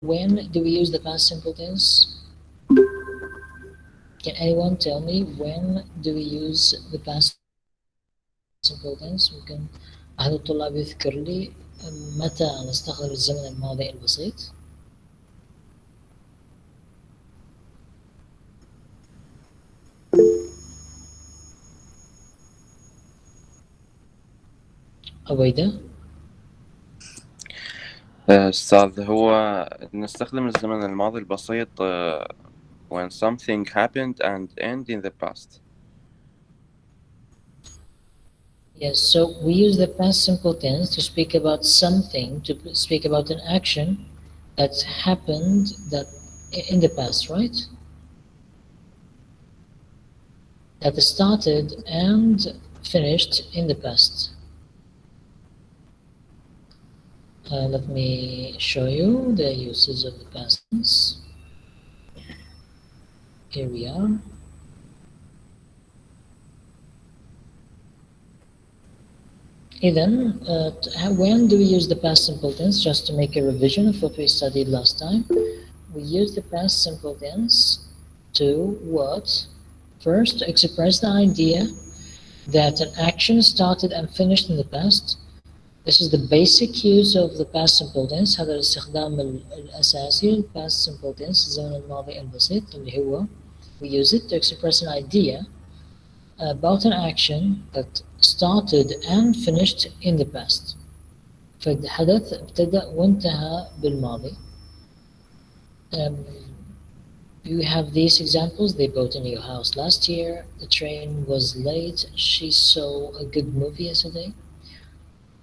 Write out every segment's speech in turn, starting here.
when do we use the past simple tense? Can anyone tell me when do we use the past simple tense؟ ممكن أحد الطلاب يذكر لي متى نستخدم الزمن الماضي البسيط؟ عبيدة؟ أستاذ، هو نستخدم الزمن الماضي البسيط when something happened and end in the past. Yes, so we use the past simple tense to speak about something, to speak about an action that happened in the past, right? That started and finished in the past. Let me show you the uses of the past tense. Here we are. Then, when do we use the past simple tense? Just to make a revision of what we studied last time, we use the past simple tense to what? First, to express the idea that an action started and finished in the past. This is the basic use of the past simple tense. هذا الاستخدام الأساسي لل past simple tense الزمن الماضي البسيط اللي هو we use it to express an idea about an action that started and finished in the past. فالحدث ابتدأ وانتهى بالماضي. You have these examples. They bought a new house last year. The train was late. She saw a good movie yesterday.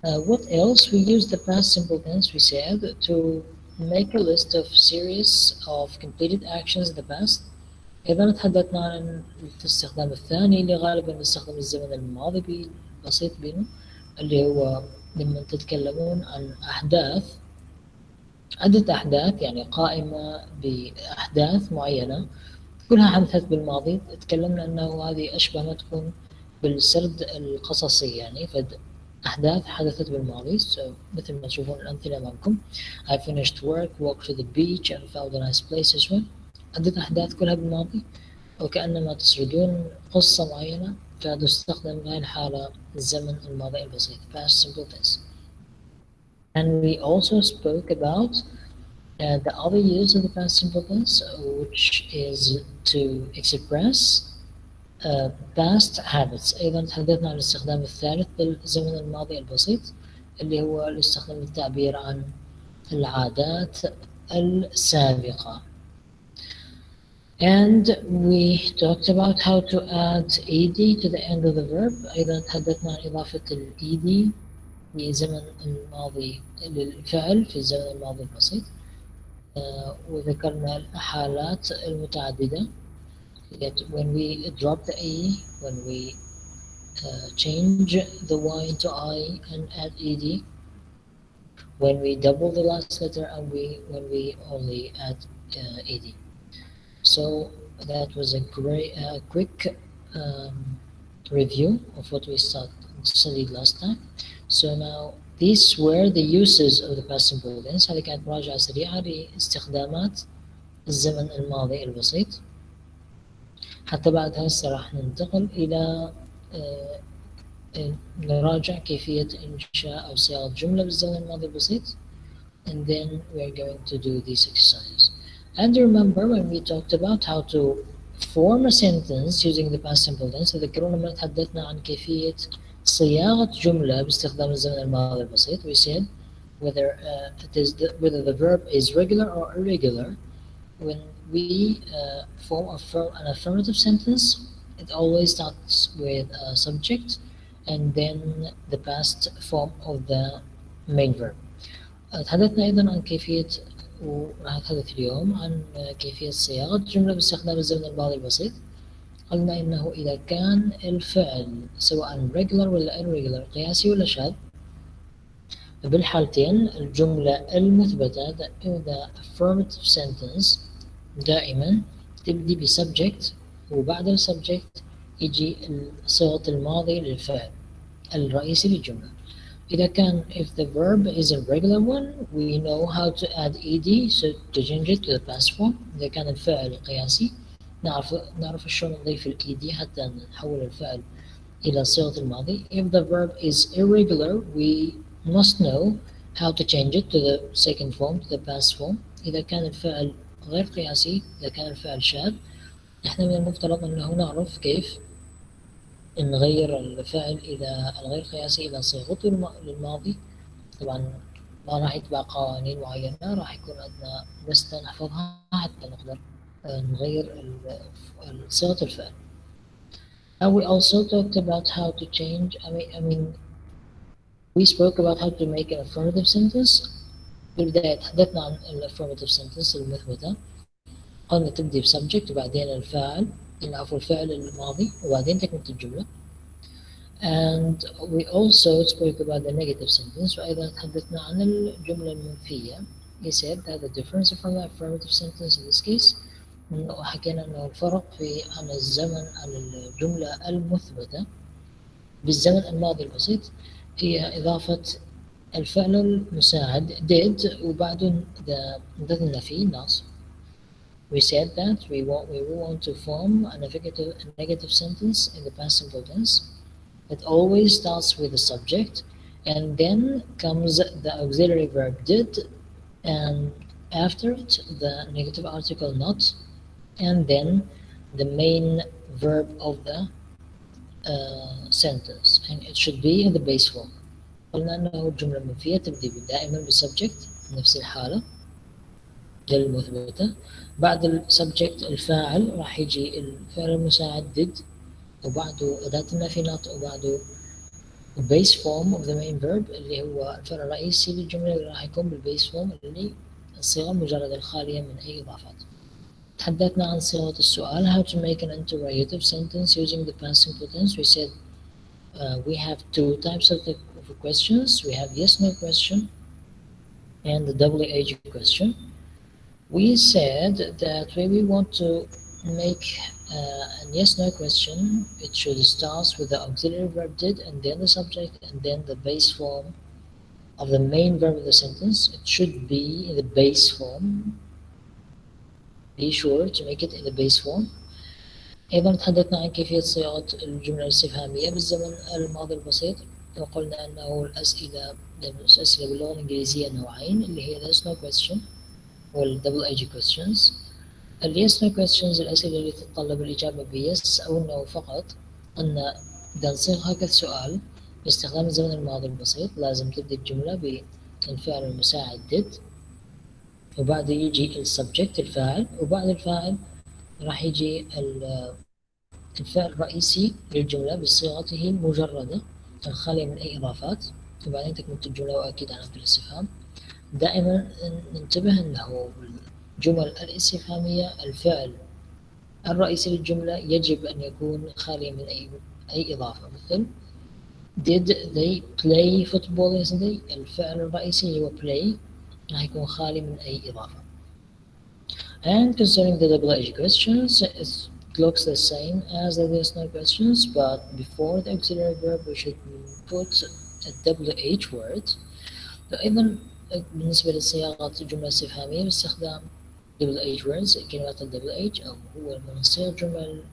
What else? We use the past simple tense, we said, to make a list of series of completed actions in the past. إذا تحدثنا عن الاستخدام الثاني اللي غالبا نستخدم الزمن الماضي بسيط بينه، اللي هو لما تتكلمون عن أحداث، عدة أحداث، يعني قائمة بأحداث معينة كلها حدثت بالماضي. تكلمنا أنه هذه أشبه ما تكون بالسرد القصصي، يعني أحداث حدثت بالماضي. So, مثل ما تشوفون الأمثلة أمامكم. I finished work, walked to the beach and found a nice place as well. عدة أحداث كلها بالماضي، وكأنما تسردون قصة معينة، فتستخدم بهذه الحالة الزمن الماضي البسيط past simple tense. And we also spoke about the other use of the past simple tense, which is to express past habits. أيضا تحدثنا عن الاستخدام الثالث للزمن الماضي البسيط اللي هو الاستخدام للتعبير عن العادات السابقة. And we talked about how to add ed to the end of the verb. أيضا تحدثنا عن إضافة ed لزمن الماضي للفعل في الزمن الماضي البسيط. وذكرنا الحالات المتعددة. When we drop the a, when we change the y into I and add ed, when we double the last letter, and when we only add ed. So that was a great quick review of what we studied last time. So now these were the uses of the past simple tense. هذه كانت مراجعة سريعة لاستخدامات الزمن الماضي البسيط. حتى بعد هسه راح ننتقل إلى نراجع كيفية إنشاء أو صياغة جملة بالزمن الماضي البسيط. And then we are going to do these exercises. And remember when we talked about how to form a sentence using the past simple tense. تذكرون لما تحدثنا عن كيفية صياغة جملة باستخدام الزمن الماضي البسيط. We said whether whether the verb is regular or irregular. When we form an affirmative sentence, it always starts with a subject and then the past form of the main verb. تحدثنا أيضا عن كيفية، وراح نتحدث اليوم عن كيفية صياغة جملة باستخدام الزمن الماضي البسيط. قلنا إنه إذا كان الفعل سواء regular ولا irregular، قياسي ولا شاذ، بالحالتين الجملة المثبتة the affirmative sentence دائما تبدي بسبجكت، وبعد السبجكت يجي صيغة الماضي للفعل الرئيسي للجملة. إذا كان if the verb is a regular one we know how to add ed so to change it to the past form. إذا كان الفعل قياسي نعرف شلون نضيف ال ed حتى نحول الفعل إلى صيغة الماضي. If the verb is irregular we must know how to change it to the second form to the past form. إذا كان الفعل غير قياسي إذا كان الفعل شاذ إحنا من المفترض أنه نعرف كيف نغير الفعل إلى الغير قياسي إلى صيغته للماضي. طبعا ما راح يتبع قوانين معينة راح يكون عندنا لستة نحفظها حتى نقدر نغير صيغة الفعل. And we also talked about how to change we spoke about how to make an affirmative sentence. بالبداية تحدثنا عن affirmative sentence المثبتة. قلنا تبدي بسبجكت وبعدين الفاعل الفعل الماضي وبعدين تكملة الجملة. And we also spoke about the negative sentence وأيضا تحدثنا عن الجملة المنفية. We said that the difference from the affirmative sentence in this case وحكينا أنه الفرق عن الزمن عن الجملة المثبتة بالزمن الماضي البسيط هي إضافة الفعل المساعد did وبعده the النفي not. We said that we want to form a negative sentence in the past simple tense. It always starts with the subject and then comes the auxiliary verb did and after it the negative article not and then the main verb of the sentence and it should be in the base form. قلنا أنه الجملة المنفية تبدي دائما بالسبجكت نفس الحالة للمثبتة. بعد السبجكت الفاعل راح يجي الفعل المساعد did وبعده أداة النفي not وبعده base form of the main verb اللي هو الفعل الرئيسي للجملة اللي راح يكون بالبيس فورم اللي الصيغة المجردة الخالية من أي إضافات. تحدثنا عن صيغة السؤال how to make an interrogative sentence using the past simple tense. We said we have two types of questions. We have yes no question and the WH question. We said that when we want to make a yes-no question, it should start with the auxiliary verb did and then the subject and then the base form of the main verb of the sentence. It should be in the base form. Be sure to make it in the base form. أيضا تحدثنا عن كيفية صياغة الجملة الاستفهامية بالزمن الماضي البسيط وقلنا أنه الأسئلة باللغة الإنجليزية نوعين اللي هي yes no question والdouble edge questions. ال yes no questions الأسئلة اللي تتطلب الإجابة ب yes أو no فقط. أن إذا نصيغها كسؤال باستخدام الزمن الماضي البسيط لازم تبدأ الجملة بالفعل المساعد did وبعد يجي السبجكت الفاعل وبعد الفاعل راح يجي الفعل الرئيسي للجملة بصيغته المجردة الخالية من أي إضافات وبعدين تكملة الجملة وأكيد علامة الاستفهام. دائما ننتبه أنه الجمل الاستفهامية الفعل الرئيسي للجملة يجب أن يكون خاليا من أي إضافة. مثل did they play football yesterday الفعل الرئيسي اللي هو play راح يكون خالي من أي إضافة. And concerning the double edge questions it looks the same as the yes no questions but before the auxiliary verb we should put a double H word. أيضا بالنسبة لصياغة الجملة الاستفهامية باستخدام double H words كلمات double H أو هو من صيغ الجمل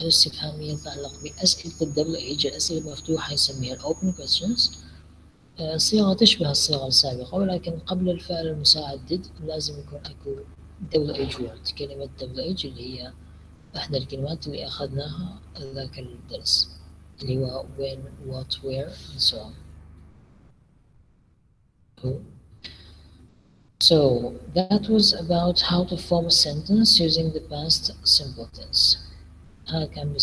الاستفهامية تتعلق بأسئلة double H الأسئلة المفتوحة يسميها open questions. صيغة تشبه الصيغة السابقة ولكن قبل الفعل المساعد did لازم يكون أكو double H word. كلمة double H اللي هي إحدى الكلمات اللي أخذناها ذاك الدرس اللي هو when what where and so on. So that was about how to form a sentence using the past simple tense. هذا كان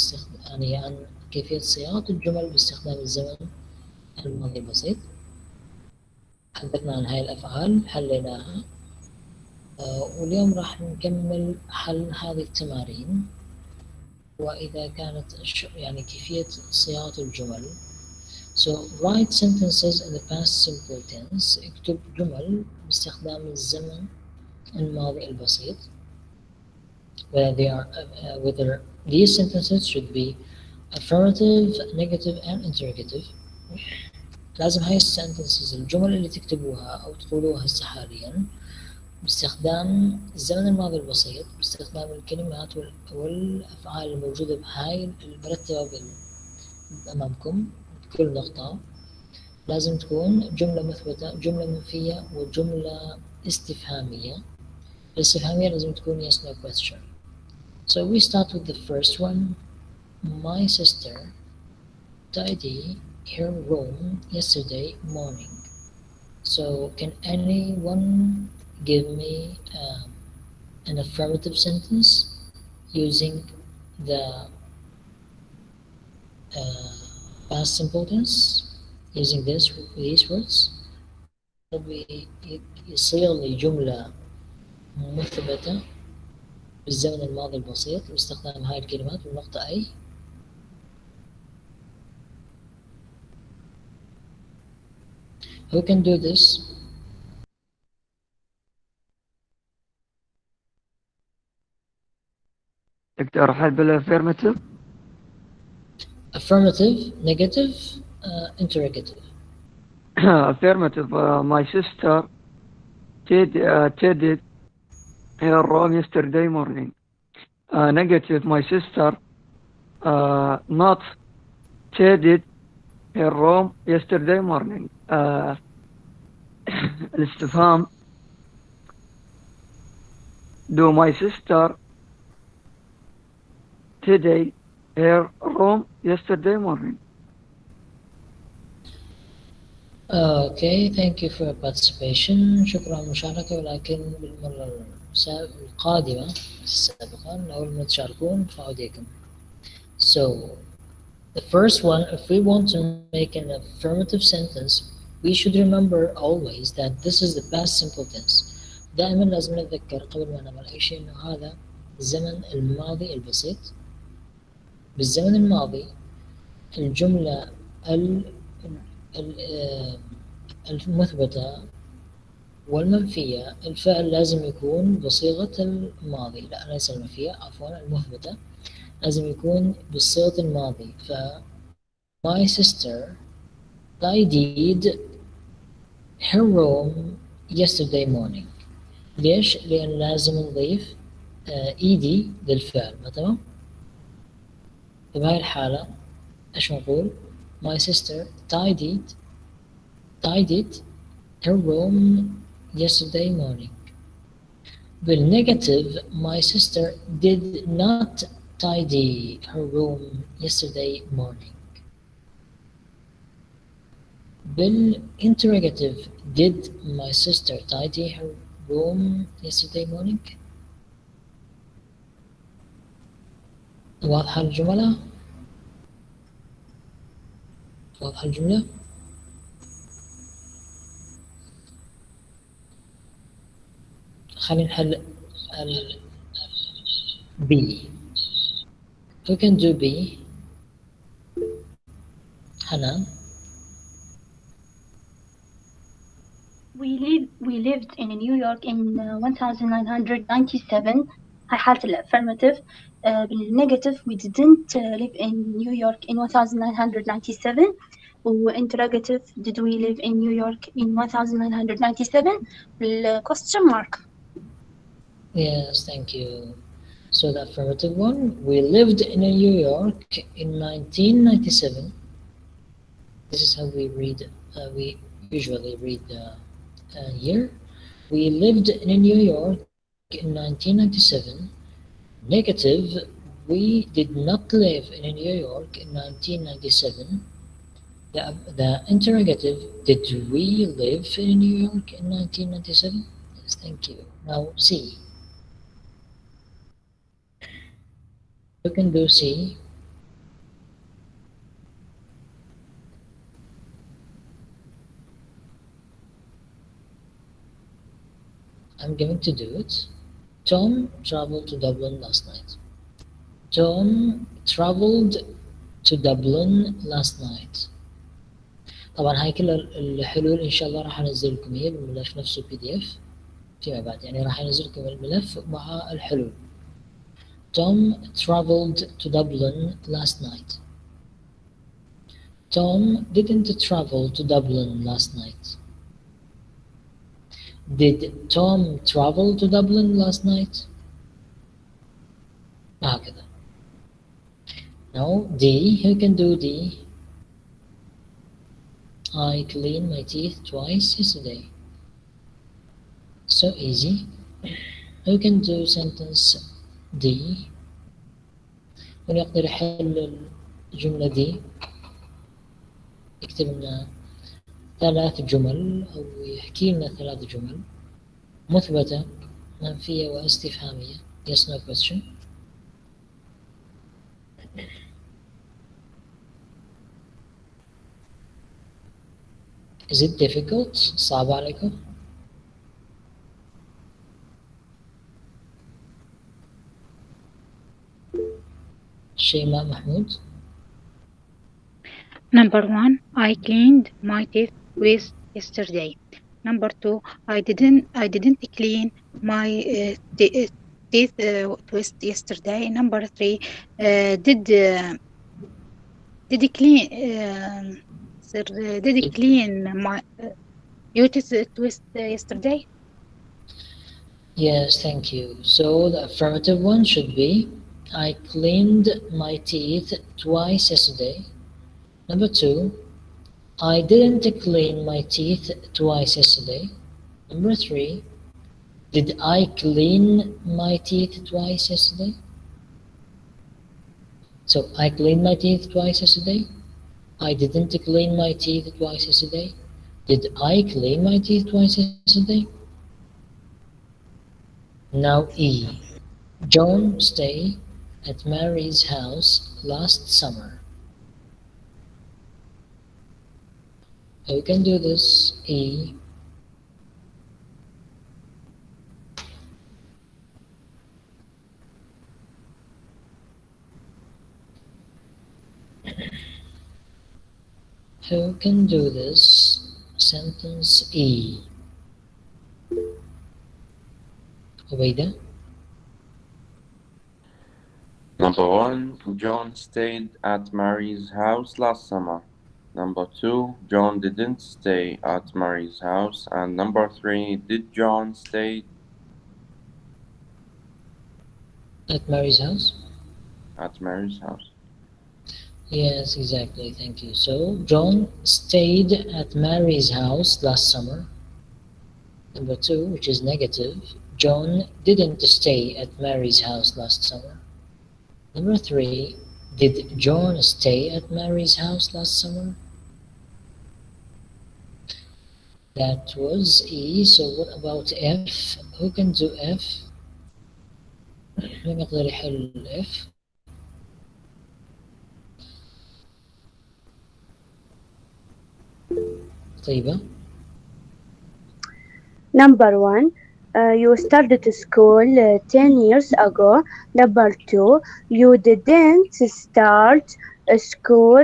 عن كيفية صياغة الجمل باستخدام الزمن الماضي البسيط. تحدثنا عن هاي الأفعال حليناها واليوم راح نكمل حل هذه التمارين وإذا كانت كيفية صياغة الجمل. So write sentences in the past simple tense. اكتب جمل باستخدام الزمن الماضي البسيط. Whether these sentences should be affirmative, negative and interrogative. لازم هاي السنتنسز الجمل اللي تكتبوها أو تقولوها هسه حاليا باستخدام الزمن الماضي البسيط، باستخدام الكلمات والأفعال الموجودة بهاي المرتبة أمامكم بكل نقطة، لازم تكون جملة مثبتة، جملة منفية، وجملة استفهامية. الاستفهامية لازم تكون yes no question. So we start with the first one. My sister tidied her room yesterday morning. So can anyone give me an affirmative sentence using the past simple tense, using these words؟ يصير لي جملة مثبتة بالزمن الماضي البسيط باستخدام هاي الكلمات بالنقطة أي. Who can do this? دكتور حل بالافيرماتيف. Affirmative, negative, interrogative. Affirmative. My sister tidied her room yesterday morning. Negative. My sister not tidied her room yesterday morning. الاستفهام do my sister tidy her room yesterday morning. Okay, thank you for your participation. شكرا على المشاركة، ولكن بالمرة القادمة السابقة أول ما تشاركون ارفعوا ايديكم. So the first one, if we want to make an affirmative sentence, we should remember always that this is the past simple tense. دائما لازم نتذكر قبل ما نعمل أي شيء إنه هذا الزمن الماضي البسيط. بالزمن الماضي الجملة المثبتة والمنفية، الفعل لازم يكون بصيغة الماضي، لا ليس المنفية، عفوا المثبتة لازم يكون بصيغة الماضي. ف My sister tidied her room yesterday morning. ليش؟ لأن لازم نضيف ED للفعل، ما تمام؟ فبهاي الحالة إيش نقول؟ My sister tidied her room yesterday morning. بالنيجاتيف my sister did not tidy her room yesterday morning. بالinterrogative did my sister tidy her room yesterday morning؟ واضحة الجملة؟ واضحة الجملة؟ خلينا نحل B. Who can do B? حنان. We lived in New York in 1997. هاي حالة الأفرماتيف. بالنيجاتيف we didn't live in New York in 1997. وinterrogative did we live in New York in 1997 بالquestion mark. Yes, thank you. So the affirmative one, we lived in New York in 1997. This is how we read, we usually read the year. We lived in New York in 1997. Negative, we did not live in New York in 1997. The interrogative, did we live in New York in 1997? Yes, thank you. Now C. You can do C. I'm going to do it. Tom traveled to Dublin last night. Tom traveled to Dublin last night. طبعا هاي كل الحلول إن شاء الله راح أنزل لكم هي بالملف نفسه PDF فيما بعد، يعني راح أنزل لكم الملف مع الحلول. Tom traveled to Dublin last night. Tom didn't travel to Dublin last night. Did Tom travel to Dublin last night? هكذا. Now D, who can do D? I cleaned my teeth twice yesterday. So easy. Who can do sentence D? من يقدر يحل الجملة دي؟ يكتب لنا 3 جمل أو يحكي لنا 3 جمل مثبتة منفية واستفهامية. Yes, no question. Is it difficult? صعب عليكم؟ شيماء محمود. Number 1, I cleaned my teeth twice yesterday. Number 2, I didn't clean my teeth twice yesterday. Number 3, did he clean my your teeth twice yesterday? Yes, thank you. So the affirmative one should be I cleaned my teeth twice yesterday. Number 2, I didn't clean my teeth twice yesterday. Number 3, did I clean my teeth twice yesterday? So I cleaned my teeth twice yesterday. I didn't clean my teeth twice yesterday. Did I clean my teeth twice yesterday? Now E. John stayed at Mary's house last summer. Who can do this? E. Who can do this? Sentence E. Ubaida? Number 1, John stayed at Mary's house last summer. Number 2, John didn't stay at Mary's house. And number 3, did John stay At Mary's house? at Mary's house? Yes, exactly. Thank you. So John stayed at Mary's house last summer. Number 2, which is negative, John didn't stay at Mary's house last summer. Number 3, did John stay at Mary's house last summer? That was E. So what about F? Who can do F? من يقدر يحل F? طيبة. Number 1, you started school 10 years ago. Number 2, you didn't start school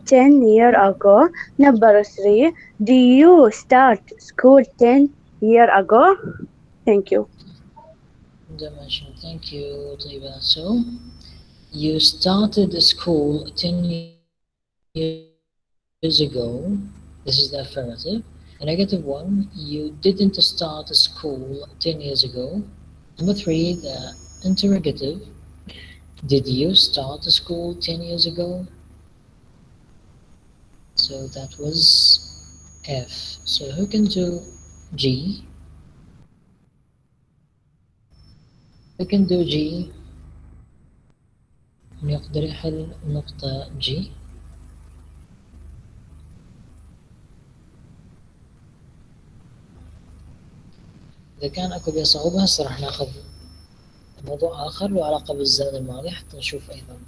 10 years ago. Number 3, do you start school 10 years ago? Thank you. Dimension. Thank you, طيبة. So you started school 10 years ago. This is the affirmative. The negative one, you didn't start school 10 years ago. Number 3, the interrogative, did you start school 10 years ago? So that was F. So who can do G? Who can do G? من يقدر يحل نقطة G؟ إذا كان أكو بها صعوبة هسه راح ناخذ موضوع آخر له علاقة بالزمن الماضي حتى نشوف أيضا.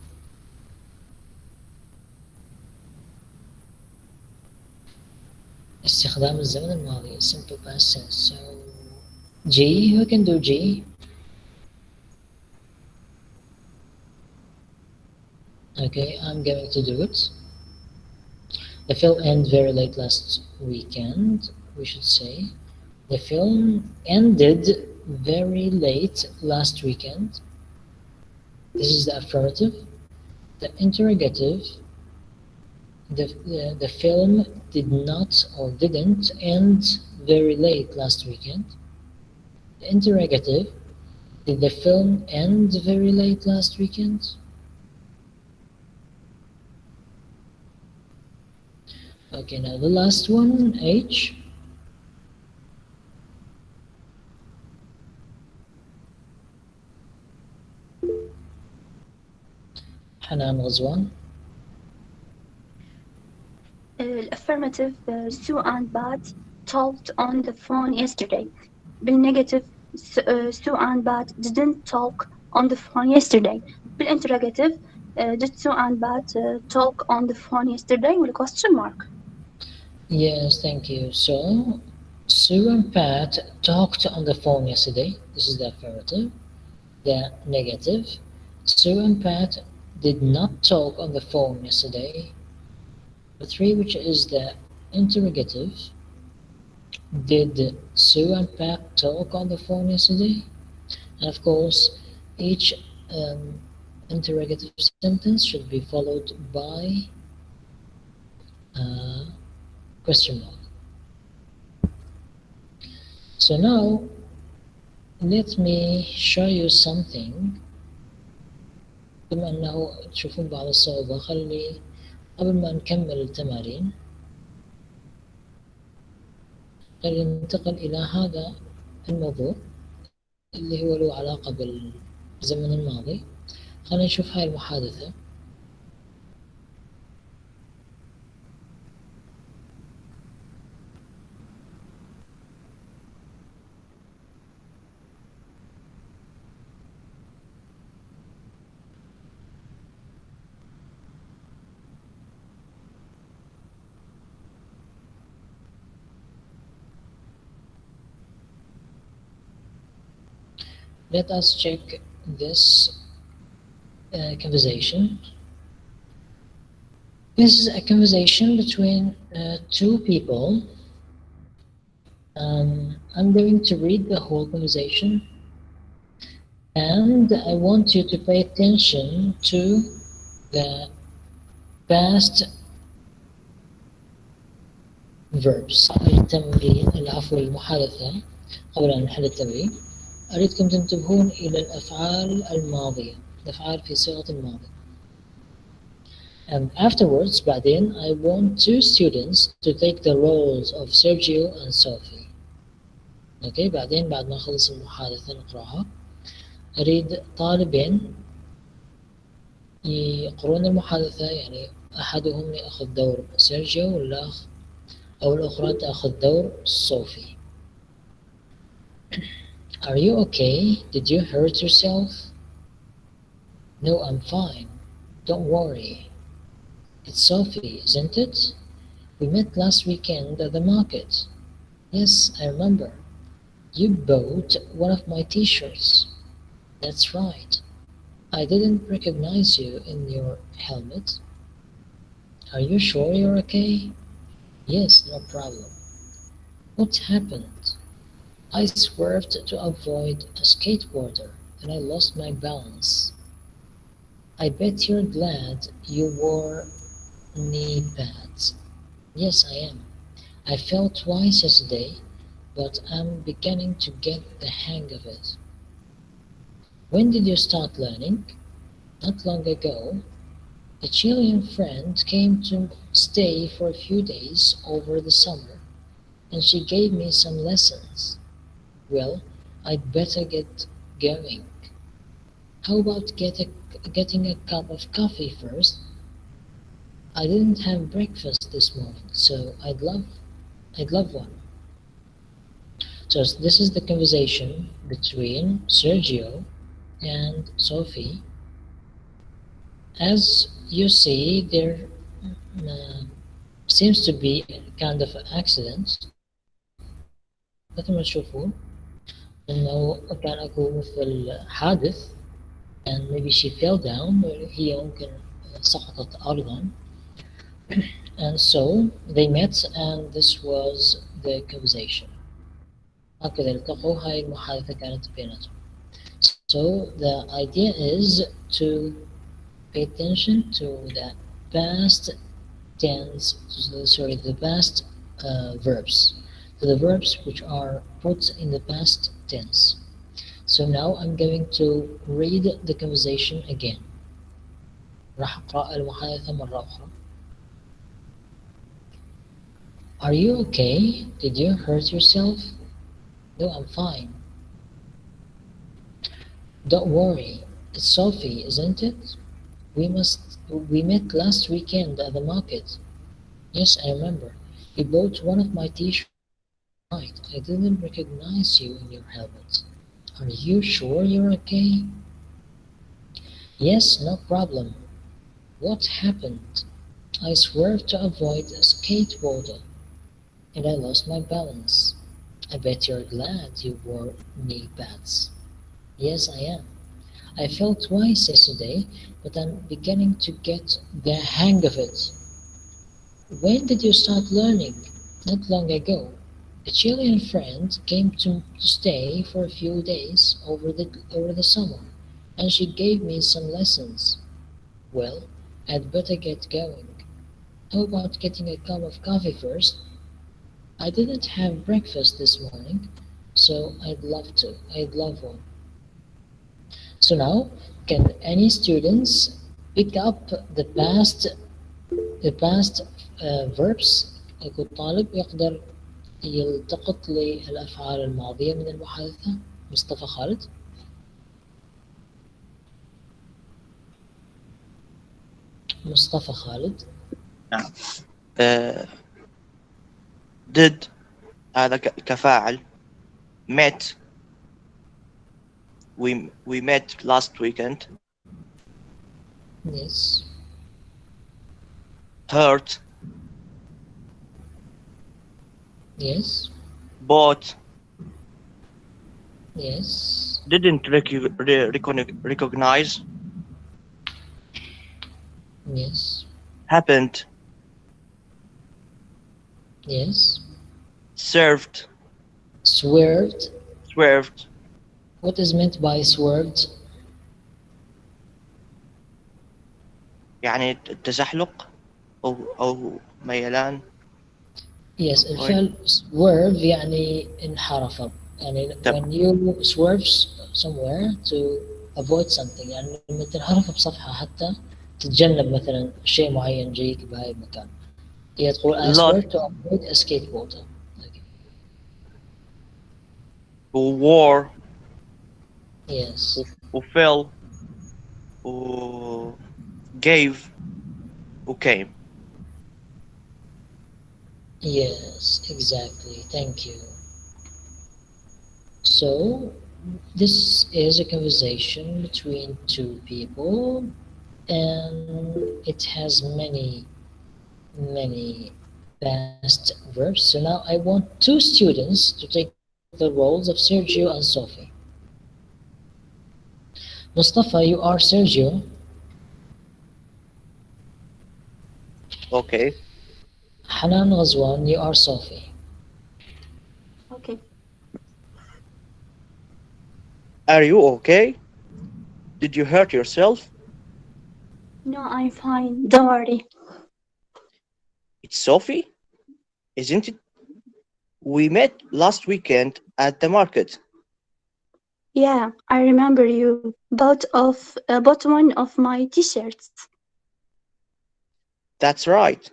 استخدام الزمن الماضي simple past tense. So G, who can do G? Okay, I'm going to do it. The film ended very late last weekend, we should say. The film ended very late last weekend. This is the affirmative. The interrogative, The film did not or didn't end very late last weekend. The interrogative, did the film end very late last weekend? Okay, now the last one, H. حنان غزوان. Affirmative, Sue and Pat talked on the phone yesterday. بالنيجاتيف, Sue and Pat didn't talk on the phone yesterday. بالinterrogative, did Sue and Pat talk on the phone yesterday with a question mark. Yes, thank you. So, Sue and Pat talked on the phone yesterday. This is the affirmative. The negative, Sue and Pat did not talk on the phone yesterday. The 3, which is the interrogative, did Sue and Pat talk on the phone yesterday? And of course, each interrogative sentence should be followed by a question mark. So now, let me show you something. بما أنه تشوفون بعض الصعوبة، خلي قبل ما نكمل التمارين خلينا ننتقل إلى هذا الموضوع اللي هو له علاقة بالزمن الماضي. خلينا نشوف هاي المحادثة. Let us check this conversation. This is a conversation between 2 people. I'm going to read the whole conversation, and I want you to pay attention to the past verbs. التمرين العفو المحادثة قبل أن نحل التمرين أريدكم تنتبهون إلى الأفعال الماضية، الأفعال في صيغة الماضي. And afterwards, بعدين, I want 2 students to take the roles of Sergio and Sophie. Okay, بعدين بعد ما نخلص المحادثة نقرأها أريد طالبين يقرون المحادثة، يعني أحدهم يأخذ دور سيرجيو والآخر أو الأخرى تأخذ دور صوفي. Are you okay? Did you hurt yourself? No, I'm fine. Don't worry. It's Sophie, isn't it? We met last weekend at the market. Yes, I remember. You bought one of my t-shirts. That's right. I didn't recognize you in your helmet. Are you sure you're okay? Yes, no problem. What happened? I swerved to avoid a skateboarder and I lost my balance. I bet you're glad you wore knee pads. Yes, I am. I fell twice yesterday, but I'm beginning to get the hang of it. When did you start learning? Not long ago. A Chilean friend came to stay for a few days over the summer, and she gave me some lessons. Well, I'd better get going. How about getting a cup of coffee first? I didn't have breakfast this morning, so I'd love one. So this is the conversation between Sergio and Sophie. As you see, there seems to be kind of an accident. مثل ما تشوفون إنه كان أكو مثل حادث and maybe she fell down هي ممكن سقطت أرضا. And so they met and this was the conversation. هكذا التقوا، هاي المحادثة كانت بيناتهم. So the idea is to pay attention to the past tense, sorry, the past verbs. To the verbs which are put in the past tense. So now I'm going to read the conversation again. راح أقرأ المحادثة مرة أخرى. Are you okay? Did you hurt yourself? No, I'm fine. Don't worry. It's Sophie, isn't it? We met last weekend at the market. Yes, I remember. You bought one of my t-shirts last night. I didn't recognize you in your helmet. Are you sure you're okay? Yes, no problem. What happened? I swerved to avoid a skateboarder, and I lost my balance. I bet you're glad you wore knee pads. Yes, I am. I fell twice yesterday, but I'm beginning to get the hang of it. When did you start learning? Not long ago. A Chilean friend came to stay for a few days over the summer, and she gave me some lessons. Well, I'd better get going. How about getting a cup of coffee first? I didn't have breakfast this morning, so I'd love to. I'd love one. So now, can any students pick up the past verbs؟ أكو الطالب يقدر يلتقط للأفعال الماضية من المحادثة. مصطفى خالد. مصطفى خالد. نعم. did هذا كفاعل. met we met last weekend. Yes. hurt. Yes. bought. Yes. didn't recognize. Yes. happened. Yes. served. Swerved. What is meant by swerved? يعني التزحلق أو ميلان. Yes, الفعل swerve يعني انحرف. يعني when you swerve somewhere to avoid something، يعني لما تنحرف بصفحة حتى تتجنب مثلا شيء معين جايك بهاي المكان. هي تقول I swerve to avoid a skateboarder. who wore. Yes. who fell. who gave. who came. Yes, exactly. Thank you. So, this is a conversation between two people, and it has many past verbs. So now I want two students to take the roles of Sergio and Sophie. Mustafa, you are Sergio. Okay. Hanan Ghazwan, you are Sophie. Okay. Are you okay? Did you hurt yourself? No, I'm fine. Don't worry. It's Sophie, isn't it? We met last weekend at the market. Yeah, I remember you bought one of my t-shirts. That's right.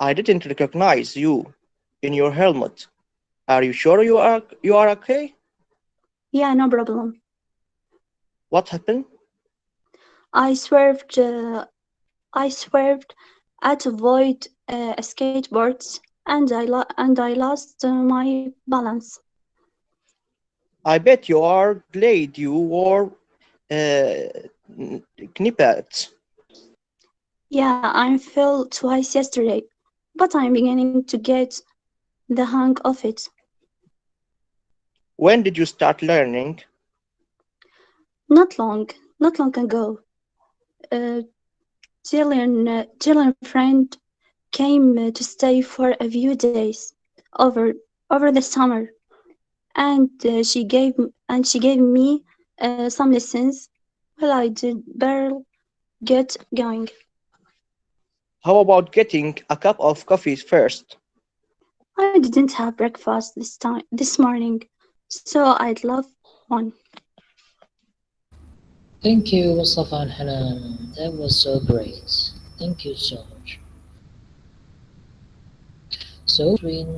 I didn't recognize you in your helmet. Are you sure you are okay? Yeah, no problem. What happened? I swerved at avoid skateboards, and I lost my balance. I bet you are glad you wore knee pads. Yeah, I fell twice yesterday, but I'm beginning to get the hang of it. When did you start learning? Not long ago. A Chilean friend came to stay for a few days over the summer, and she gave me some lessons. Well, I did barely get going. How about getting a cup of coffee first? I didn't have breakfast this morning, so I'd love one. Thank you, Mustafa and Hanan. That was so great. Thank you so much. So, between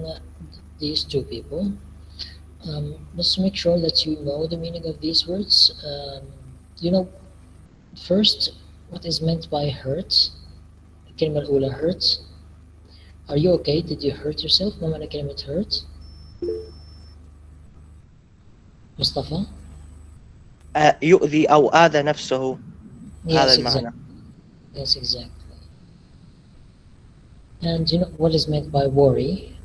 these two people, let's make sure that you know the meaning of these words. You know, first, what is meant by hurt? الكلمة الأولى hurt. Are you okay? Did you hurt yourself? ما معنى كلمة hurt؟ مصطفى؟ يؤذي أو آذى نفسه. هذا Yes, المعنى. exactly. Yes, exactly. And you know what is meant by worry?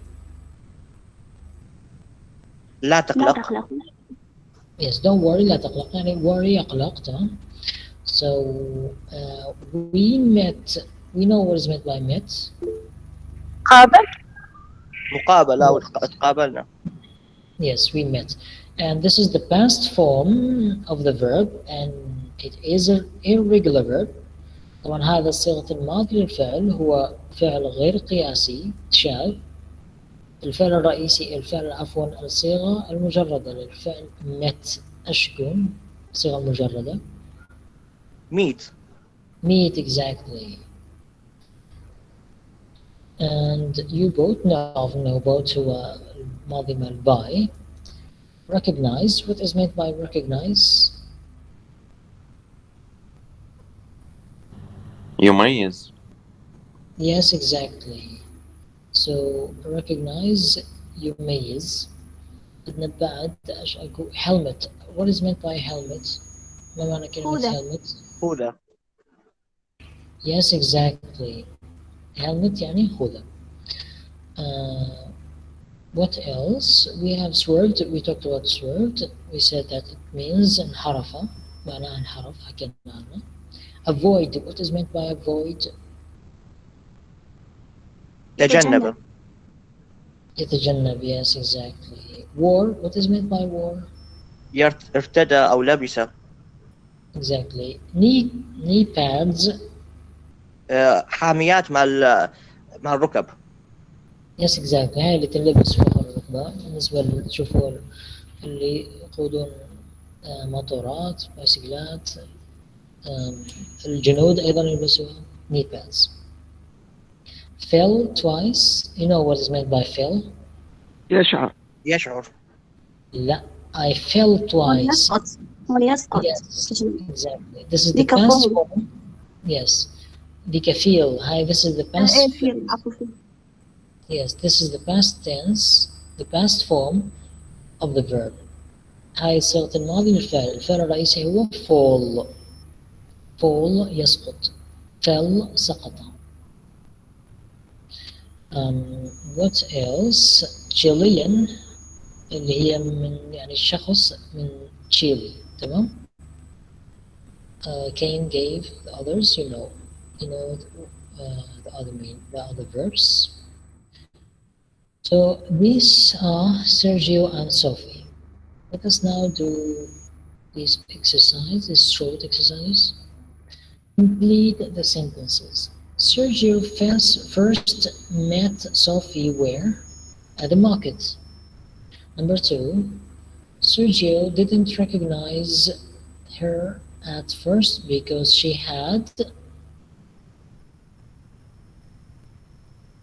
لا تقلق. Yes, don't worry. لا تقلق. يعني worry يقلق. تمام. So we met. We know what is meant by met. مقابلة. تقابلنا. Yes, we met. And this is the past form of the verb, and it is an irregular verb. طبعا هذا صيغة الماضي للفعل هو فعل غير قياسي شاذ. الفعل الرئيسي الصيغة المجردة للفعل met أشكن صيغة مجردة. Meet. Meet, exactly. And you both know both هو الماضي مال by. Recognize. What is meant by recognize? يميز. Yes, exactly. So recognize يميز. بدنا بعد ايش اقول helmet. What is meant by helmet? ما معنى كلمة helmet؟ خوذة. Yes, exactly. Helmet يعني خوذة. What else? We have swerved. We talked about swerved. We said that it means انحرف. معناه انحرف حكينا عنه. Avoid. What is meant by avoid? يتجنب. يتجنب. Yes, exactly. War. What is meant by war? ارتدى أو لبس. Exactly. Knee pads. حاميات مع الركب. Yes, exactly. هاي اللي تنلبس فوق الركبة بالنسبة اللي تشوفوا اللي يقودون موتورات بايسكلات. الجنود أيضا يلبسوها. Knee pads. Fell twice. You know what is meant by fell? يشعر. لا. I fell twice. يسقط. Yes, exactly. This is the past form. Yes. بكفيل. Hi, this is the past. Yes, this is the past tense, the past form of the verb. هاي صيغة الماضي للفعل. الفعل الرئيسي هو fall. fall يسقط. fell سقط. What else? Chilean اللي هي من يعني الشخص من تشيلي. تمام. Cain gave the others. You know the other verbs. So these are Sergio and Sophie. Let us now do this exercise, this short exercise. Complete the sentences. Sergio first met Sophie where? At the market. Number 2, Sergio didn't recognize her at first because she had.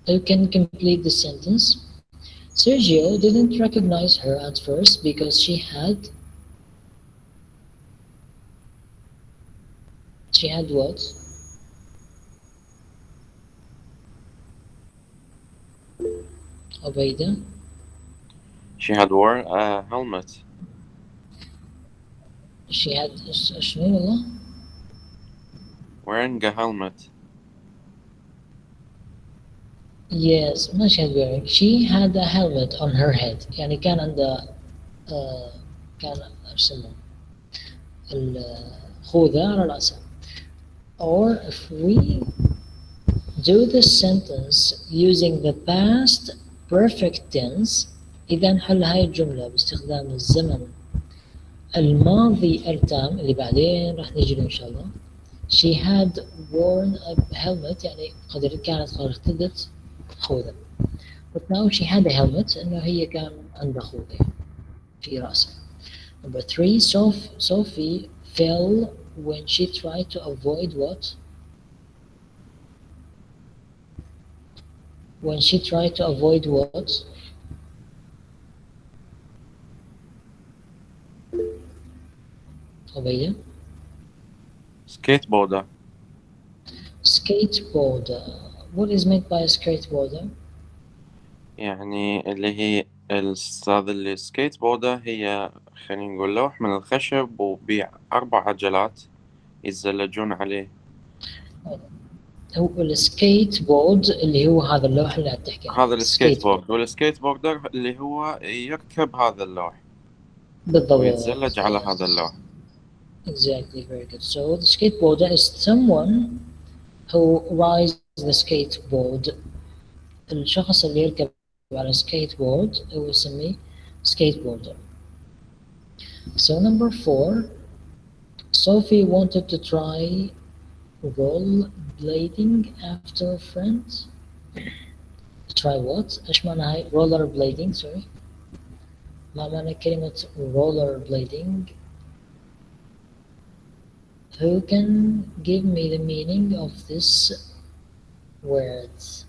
You can complete the sentence. Sergio didn't recognize her at first because she had what? Obeida? She had worn a helmet. She had شنو والله؟ Wearing a helmet. Yes, ما she had wearing. She had a helmet on her head. يعني كان عندها كان يسمونه الخوذة على رأسها. Or if we do the sentence using the past perfect tense, إذا نحل هاي الجملة باستخدام الزمن الماضي التام اللي بعدين راح نجي له إن شاء الله. She had worn a helmet يعني كانت قد ارتدت خوذة. But now she had a helmet إنه هي كان عندها خوذة في رأسها. Number 3, Sophie fell when she tried to avoid what? When she tried to avoid what? عبيدة. Skateboarder. Skateboarder. What is meant by a skateboarder? يعني اللي هي هذا السكيت بوردر هي خلينا نقول لوح من الخشب وب4 عجلات يتزلجون عليه. هو السكيت بورد اللي هو هذا اللوح اللي قاعد تحكي عنه. هذا السكيت بورد، والسكيت بوردر اللي هو يركب هذا اللوح بالضبط. ويتزلج على هذا اللوح. Exactly, very good. So the skateboarder is someone who rides the skateboard. الشخص اللي يركب على skateboard هو يسميه skateboarder. So number 4, Sophie wanted to try rollerblading after a friend. Try what? إيش معنى هاي rollerblading? Sorry. ما معنى كلمة rollerblading? Who can give me the meaning of this words?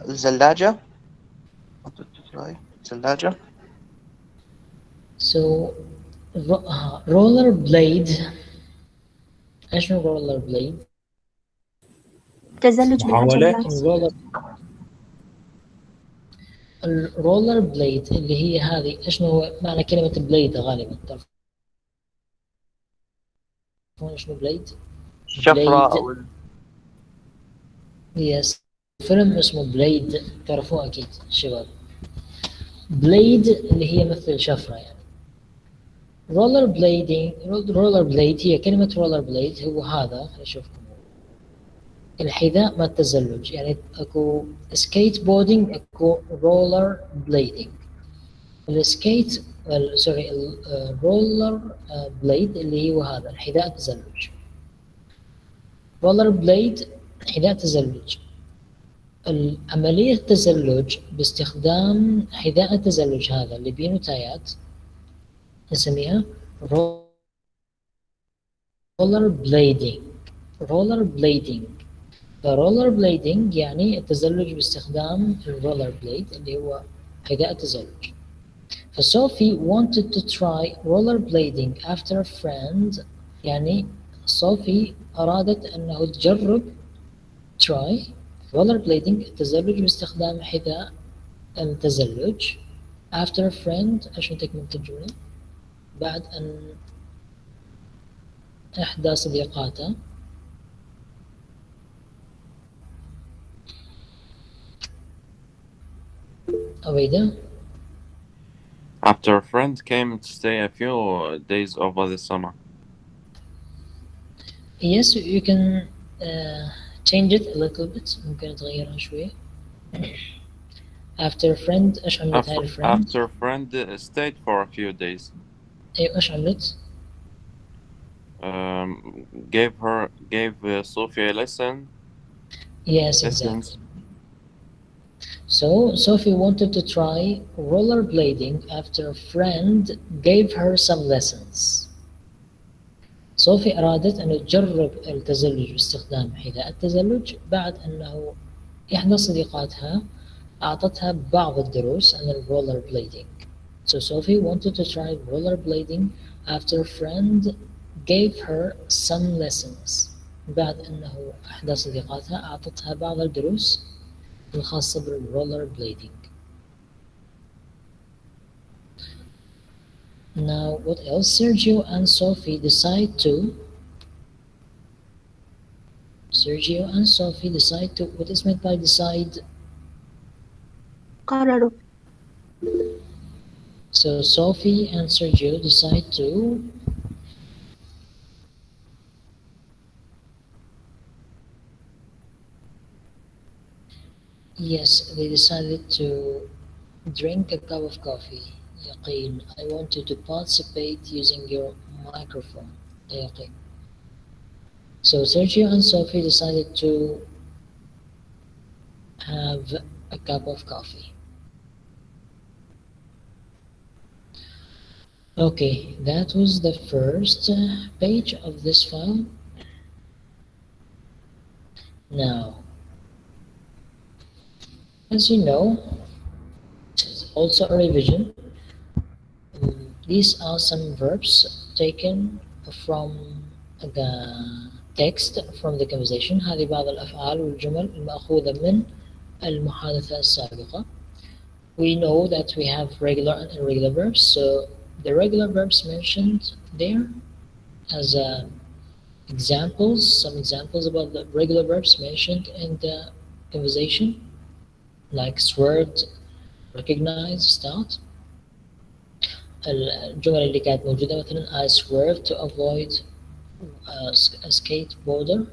الزلاجة. زلاجة. So rollerblade. إيش هو rollerblade؟ تزلج بالعجلات. الرولر بليد اللي هي هذه ايش هو معنى كلمة بليد غالبا تعرفون ايش بليد؟ الشفرة أو يس فيلم اسمه بليد تعرفوه اكيد شباب. بليد اللي هي مثل شفرة يعني. رولر بليد هي كلمة رولر بليد هو هذا خلينا نشوفكم الحذاء ما التزلج يعني اكو سكيت بوردينج اكو رولر بليدنج. السكيت سوري الرولر بليد اللي هو هذا الحذاء التزلج. رولر بليد حذاء تزلج. عملية التزلج باستخدام حذاء التزلج هذا اللي بينه تايات نسميها رولر بليدنج. رولر بليدنج. الرولر بليدنج يعني التزلج باستخدام الرولر بليد اللي هو حذاء التزلج. فصوفي wanted to try rollerblading after a friend يعني صوفي أرادت أنه تجرب try rollerblading التزلج باستخدام حذاء التزلج after a friend. عشان تكملة الجملة بعد أن إحدى صديقاتها أويدا. After a friend came to stay a few days over the summer. Yes, you can change it a little bit. ممكن تغيرها شوي. After a friend إيش عملت هاي الفريند؟ After a friend stayed for a few days. أيوة إيش عملت؟ Gave Sophie a lesson. Yes, lessons. exactly. So Sophie wanted to try rollerblading after a friend gave her some lessons. صوفي أرادت أن تجرب التزلج باستخدام حذاء التزلج بعد أنه إحدى صديقاتها أعطتها بعض الدروس عن rollerblading. So Sophie wanted to try rollerblading after a friend gave her some lessons. بعد أنه إحدى صديقاتها أعطتها بعض الدروس الخاصة بالرولlerblading. Now what else? Sergio and Sophie decide to what is meant by decide? قرروا. So Sophie and Sergio decide to yes, they decided to drink a cup of coffee. Yaqeen, I want you to participate using your microphone. Yaqeen. So Sergio and Sophie decided to have a cup of coffee. Okay, that was the first page of this file. Now, as you know, this is also a revision. These are some verbs taken from the text from the conversation. هذه بعض الأفعال والجمل المأخوذة من المحادثة السابقة. We know that we have regular and irregular verbs, so the regular verbs mentioned there as examples, some examples about the regular verbs mentioned in the conversation, like swerved, recognize, start. الجمل اللي كانت موجودة مثلا I swerved to avoid a skateboarder.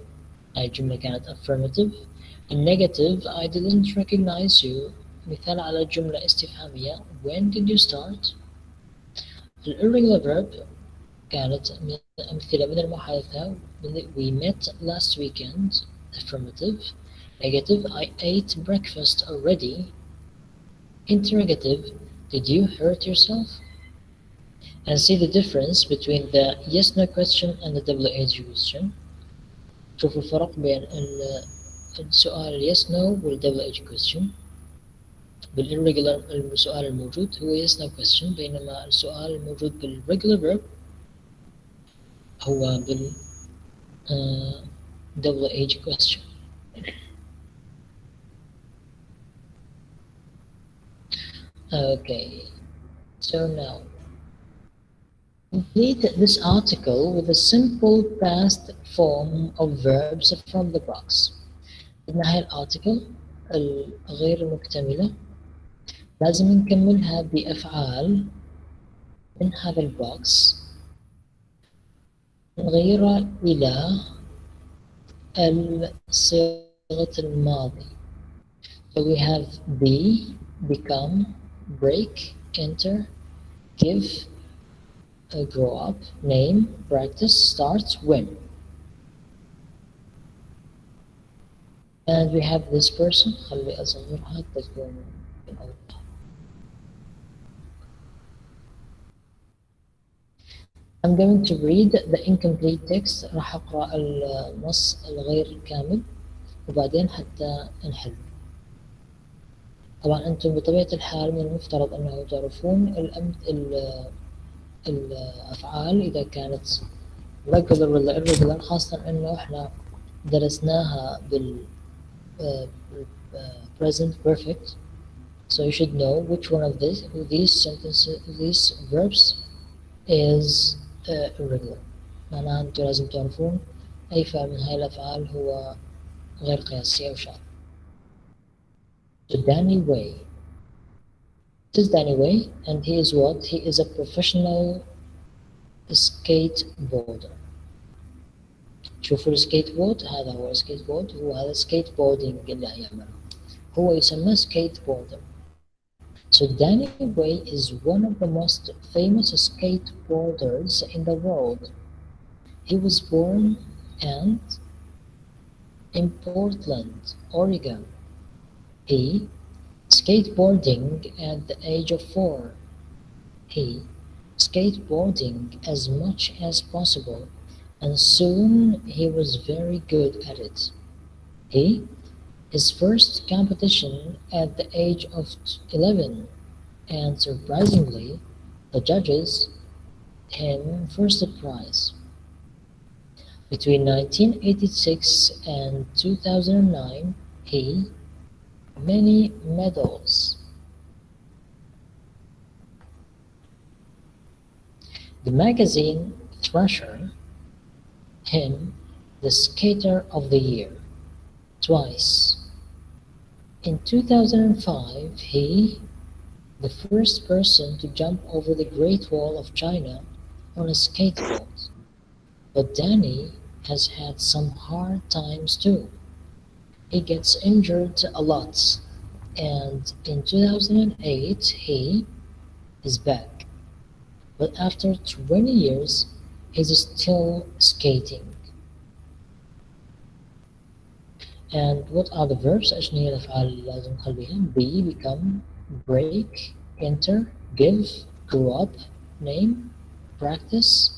هاي الجملة كانت affirmative. In negative I didn't recognize you. مثال على جملة استفهامية When did you start? الirregular verb كانت أمثلة من المحادثة We met last weekend. Affirmative. Negative I ate breakfast already. Interrogative Did you hurt yourself? And see the difference between the yes no question and the WH question. شوفوا الفرق بين السؤال yes no وال WH question. بالirregular السؤال الموجود هو yes no question بينما السؤال الموجود بالregular verb هو بال WH question. Okay, so now complete this article with a simple past form of verbs from the box. بدنا هاي الارتكل الغير مكتملة لازم نكملها بأفعال من هذا البوكس نغيرها إلى صيغة الماضي. So we have be, become, break, enter, give, grow up, name, practice, start, win. And we have this person. خلي أصغرها تكون بالأوضح. I'm going to read the incomplete text. راح أقرأ النص الغير كامل وبعدين حتى نحل. طبعا أنتم بطبيعة الحال من المفترض أنه تعرفون الأفعال إذا كانت regular ولا irregular خاصة أنه إحنا درسناها بال present perfect. So you should know which one of these sentences, these verbs is irregular. معناها أنتم لازم تعرفون أي فعل من هاي الأفعال هو غير قياسي أو شاذ. So Danny Way. This is Danny Way, and he is what? He is a professional skateboarder. شوفوا السكيتبورد هذا هو السكيتبورد هو هذا skateboarding اللي يعمله هو يسمى skateboarder. So Danny Way is one of the most famous skateboarders in the world. He was born in Portland, Oregon. He skateboarding at the age of 4. He skateboarding as much as possible, and soon he was very good at it. His first competition at the age of 11, and surprisingly, the judges him first prize. Between 1986 and 2009, he many medals. The magazine Thrasher him the Skater of the Year twice. In 2005, he the first person to jump over the Great Wall of China on a skateboard. But Danny has had some hard times too. He gets injured a lot. and in 2008 he is back, but after 20 years he's still skating. And what are the verbs؟ ايش هي الافعال اللي لازم نخليها؟ be, become, break, enter, give, grow up, name, practice,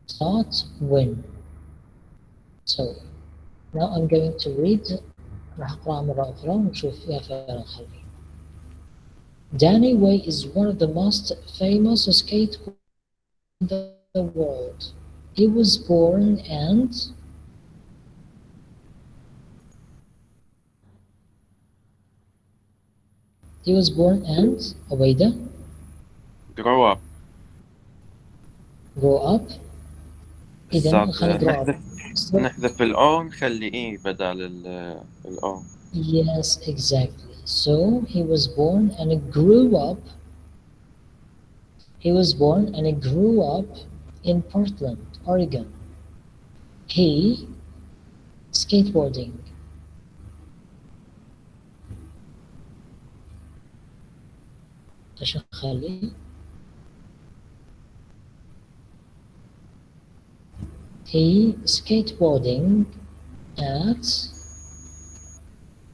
start, win. So now I'm going to read. راح أقرأ مرة أخرى ونشوف فيها فعلا خلفي. Danny Way is one of the most famous skateboarders in the world. He was born and عبيدة grow up. grow up. إذا نخلي grow up. نحذف الأو نخلي إي بدل الأو. Yes, exactly. So he was born and grew up. He was born and grew up in Portland, Oregon. He skateboarding. ايش نخلي؟ He skateboarding at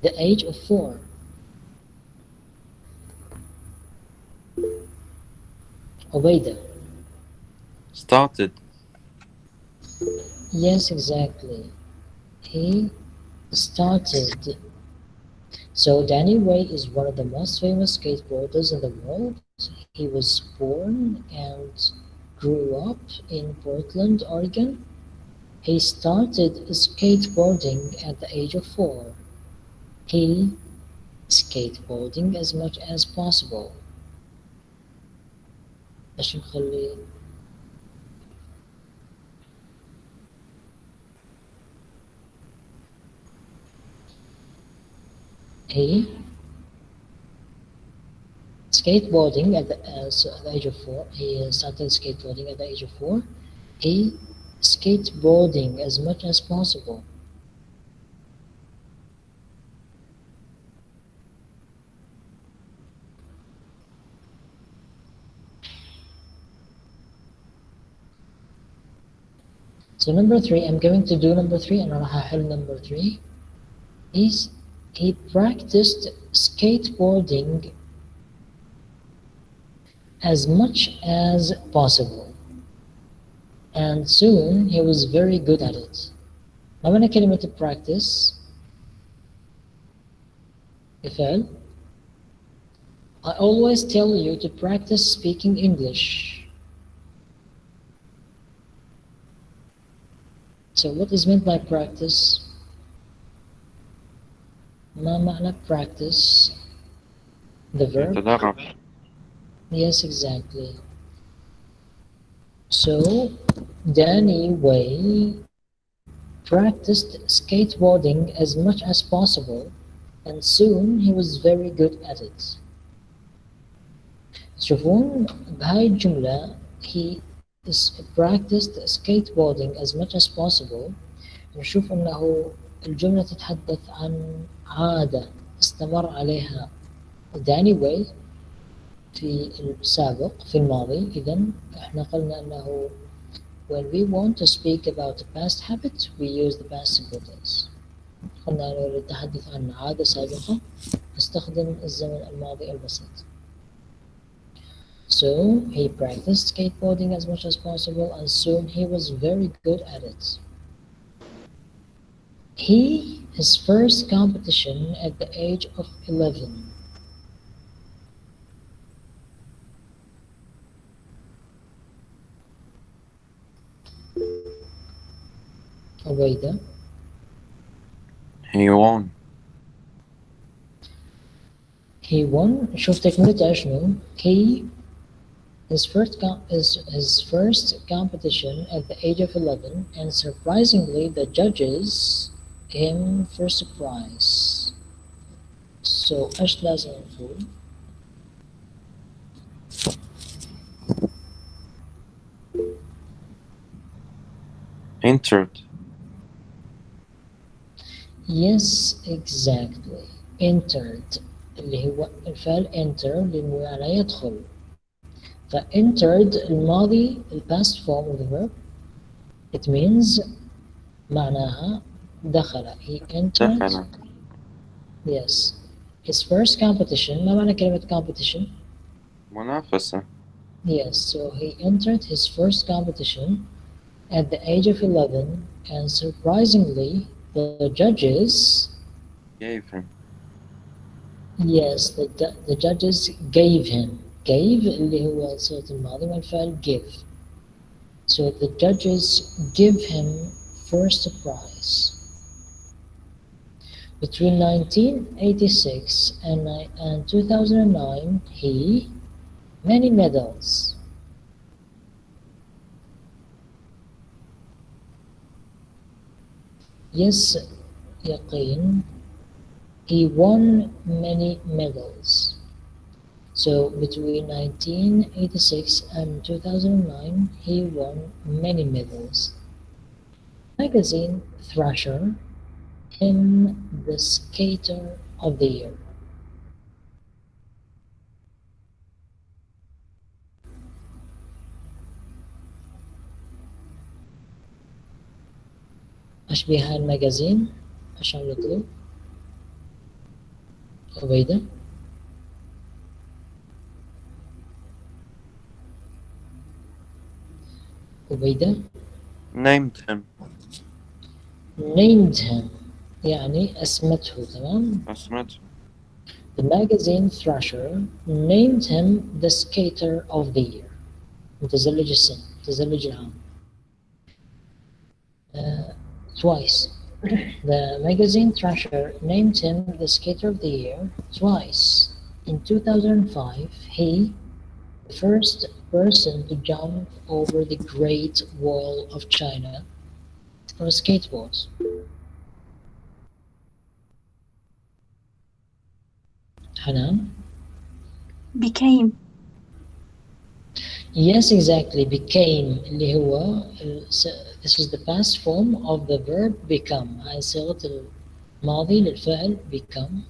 the age of 4. عبيدة. Started. Yes, exactly. He started. So Danny Way is one of the most famous skateboarders in the world. He was born and grew up in Portland, Oregon. He started skateboarding at the age of 4. He skateboarding as much as possible. ايش نخلي؟ He skateboarding at the age of 4. He started skateboarding at the age of 4. He skateboarding as much as possible. So number 3, I'm going to do number 3 and راح أحل number 3 is he practiced skateboarding as much as possible and soon he was very good at it. ما معنى كلمة practice؟ بفعل. I always tell you to practice speaking English. So what is meant by practice? ما معنى practice? The verb? تدرب. Yes, exactly. So Danny Way practiced skateboarding as much as possible and soon he was very good at it. تشوفون بهاي الجملة he practiced skateboarding as much as possible. نشوف أنه الجملة تتحدث عن عادة استمر عليها داني واي في السابق في الماضي. إذن إحنا قلنا أنه when we want to speak about a past habit we use the past simple tense. قلنا أنه للتحدث عن عادة سابقة نستخدم الزمن الماضي البسيط. So he practiced skateboarding as much as possible and soon he was very good at it. His first competition at the age of 11. عبيدة. He won. He won. شوف تكملته شنو؟ His first competition at the age of 11 and surprisingly the judges him first prize. So ايش لازم نقول؟ Entered. Yes, exactly. Entered. اللي هو الفعل enter بمعنى يدخل. فentered الماضي past form of the verb. It means معناها دخل. He entered. دخل. Yes. His first competition. ما معنى كلمة competition؟ منافسة. Yes. So he entered his first competition at the age of 11, and surprisingly, the judges. gave him. Yes, the judges gave him. Gave اللي هو صيغة الماضي والفعل give. So the judges give him first prize. Between 1986 and 2009, he many medals. Yes, يقين. He won many medals. So between 1986 and 2009, he won many medals. Magazine Thrasher him the Skater of the Year. ايش بها المجازين؟ ايش عم يطلب؟ عبيدة؟ عبيدة؟ named him. named him يعني أسمته. تمام؟ أسمته. The magazine Thrasher named him the Skater of the Year. متزلج السنة، متزلج العام. Twice. The magazine Thrasher named him the Skater of the Year twice. In 2005, he, the first person to jump over the Great Wall of China on a skateboard. Hanan? became. Yes, exactly. Became اللي هو this is the past form of the verb become. هاي صيغة الماضي للفعل become.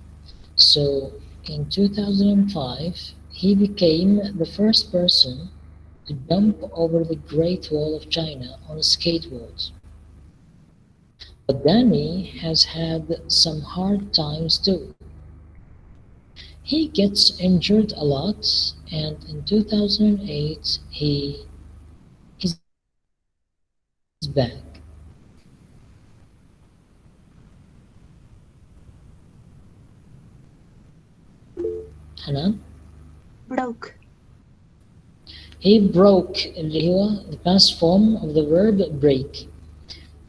So in 2005 he became the first person to jump over the Great Wall of China on a skateboard. But Danny has had some hard times too. He gets injured a lot, and in 2008 he is back. Hanan? broke. He broke اللي هو the past form of the verb break.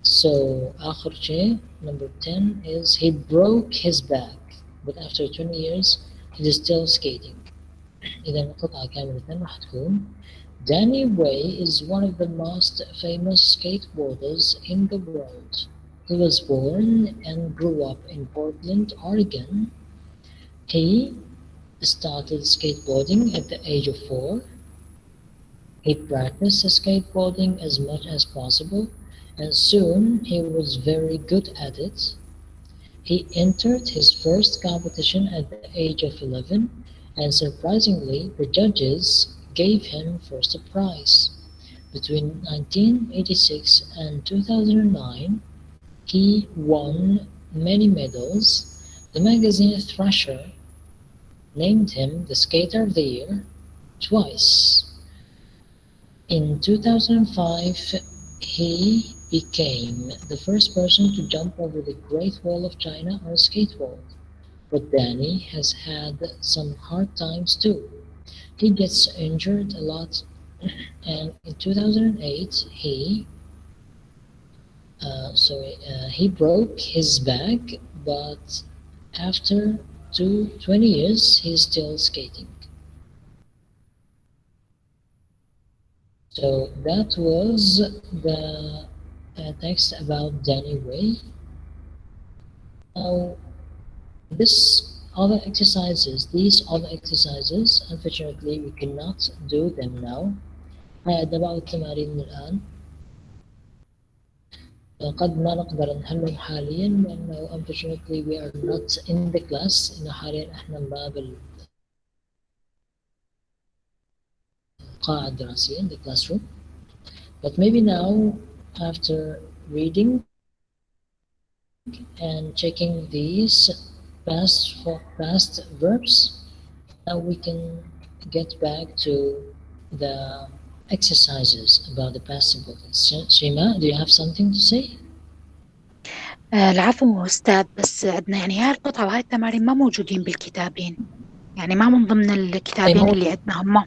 So آخر شيء number 10 is he broke his back, but after 20 years he is still skating. إذا القطعة كاملة راح تكون Danny Way is one of the most famous skateboarders in the world. He was born and grew up in Portland, Oregon. He started skateboarding at the age of 4. He practiced skateboarding as much as possible, and soon he was very good at it. He entered his first competition at the age of 11, and surprisingly, the judges gave him first prize. Between 1986 and 2009, he won many medals. The magazine Thrasher named him the Skater of the Year twice. In 2005, he became the first person to jump over the Great Wall of China on a skateboard. But Danny has had some hard times too. He gets injured a lot, and in 2008 he broke his back, but after 20 years he's still skating. So that was the text about Danny Way. Now these other exercises, unfortunately we cannot do them now. هاي أدباء التمارين من الآن. قد ما نقدر نحلهم حاليا لأنه unfortunately we are not in the class. إنه حاليا إحنا ما بالقاعة الدراسية in the classroom. But maybe now after reading and checking these past verbs, now we can get back to the exercises about the past simple tense. Shima, do you have something to say? العفو أستاذ، بس عندنا يعني هاي القطعة وهاي التمارين ما موجودين بالكتابين، يعني ما من ضمن الكتابين اللي عندنا هم.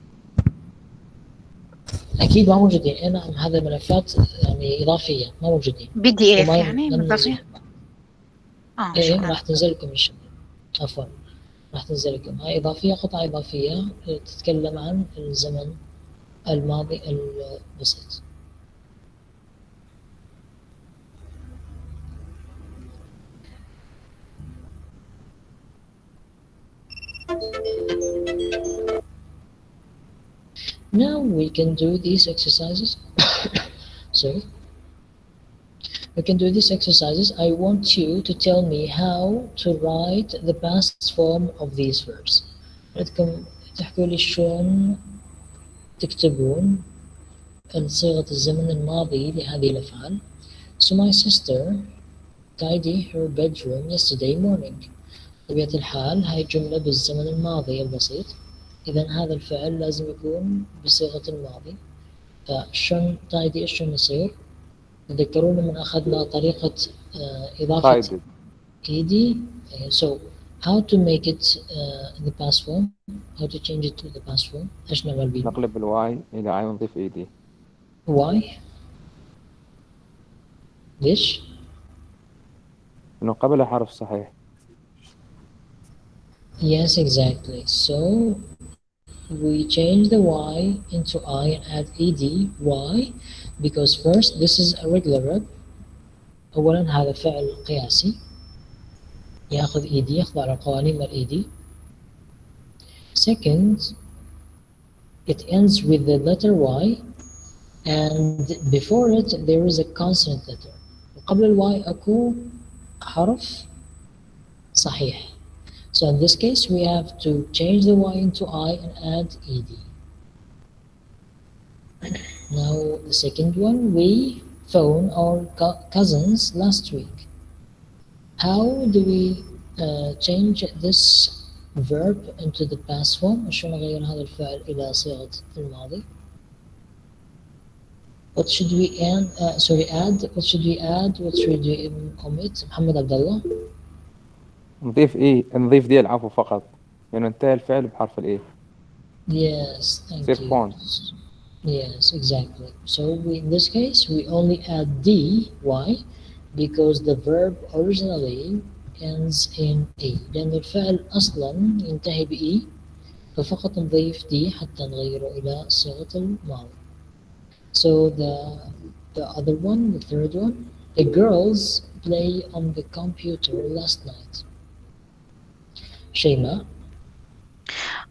أكيد ما موجودين. نعم، هذا ملفات يعني إضافية ما موجودين. PDF يعني إضافية. إيه راح تنزل لكم إن شاء الله. عفوا راح تنزل لكم. هاي إضافية، قطعة إضافية تتكلم عن الزمن الماضي البسيط. Now we can do these exercises. Sorry. We can do these exercises. I want you to tell me how to write the past form of these verbs. بدكم تحكوا لي شلون تكتبون صيغة الزمن الماضي لهذه الأفعال. So my sister tidied her bedroom yesterday morning. بطبيعة الحال هاي جملة بالزمن الماضي البسيط. إذا هذا الفعل لازم يكون بصيغة الماضي. فشلون tidy شلون يصير؟ تذكرون من أخذنا طريقة إضافة ed. So how to make it in the past form? How to change it to the past form? إيش نعمل بيه؟ نقلب الواي إلى I ونضيف ed. Why? ليش؟ إنه قبل حرف صحيح. Yes, exactly. So we change the y into I and add ed. Why? Because first this is a regular verb. أولا هذا فعل قياسي يأخذ ed، يخضع لقوانين ال ed. Second, it ends with the letter y and before it there is a consonant letter. وقبل الواي أكو حرف صحيح. So in this case we have to change the y into I and add ed. Now the second one, we phoned our cousins last week. How do we change this verb into the past form? شلون نغير هذا الفعل إلى صيغة الماضي? What should we add? What should we add? What should we omit? محمد عبد الله. نضيف دي العفو فقط، لأنه انتهى الفعل بحرف الإيه. Yes, thank you. Yes, exactly. So in this case, we only add D. Why? Because the verb originally ends in E. لأن الفعل أصلا ينتهي بE، ففقط نضيف D حتى نغيره إلى صيغة الماضي. So the other one, the third one, the girls play on the computer last night. شيماء.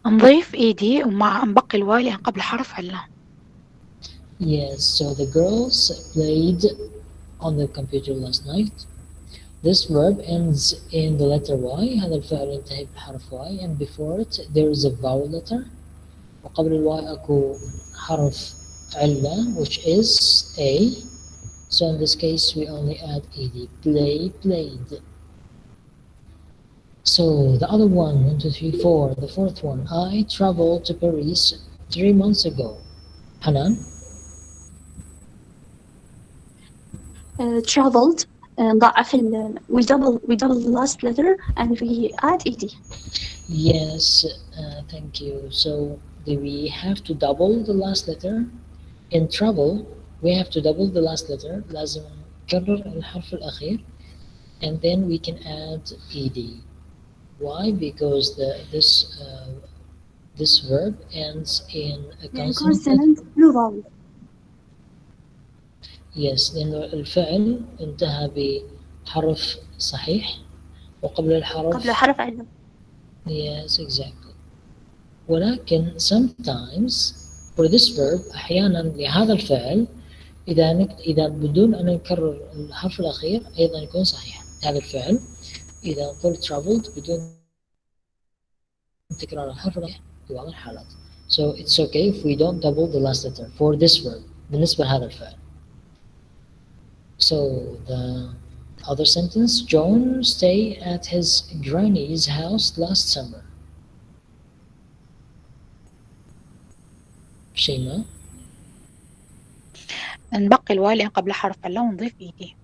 نضيف ed ومع نبقي الواي لأن قبل حرف علة. Yes, so the girls played on the computer last night. This verb ends in the letter Y. هذا الفعل ينتهي بحرف Y and before it there is a vowel letter. وقبل الواي أكو حرف علة which is A. So in this case we only add ed. Play, played. So the other one, 1, 2, 3, 4, the fourth one. I traveled to Paris 3 months ago. Hanan? Traveled. نضعف we double the last letter and we add ed. Yes, thank you. So we have to double the last letter. In travel we have to double the last letter. لازم نكرر الحرف الأخير and then we can add ed. Why? Because this verb ends in a consonant. No vowel. Yes, لأنه الفعل انتهى بحرف صحيح وقبل الحرف حرف علة. Yes, exactly. ولكن sometimes for this verb أحيانا لهذا الفعل إذا بدون أن نكرر الحرف الأخير أيضا يكون صحيح. هذا الفعل إذا قلت traveled بدون تكرار الحرف الأخير في بعض الحالات. So it's okay if we don't double the last letter for this verb. بالنسبة لهذا الفعل. So the other sentence, John stayed at his granny's house last summer. شيماء. نبقي الواي لأن قبل حرف اللا ونضيف إيدي.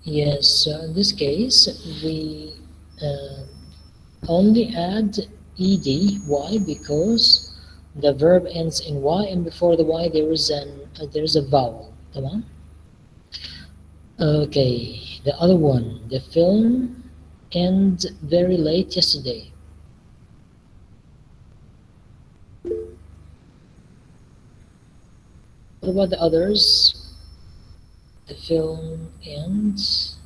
Yes, so in this case we only add ed. Why? Because the verb ends in y, and before the y there is a vowel. تمام? Okay, the other one. The film ended very late yesterday. What about the others? The film ends.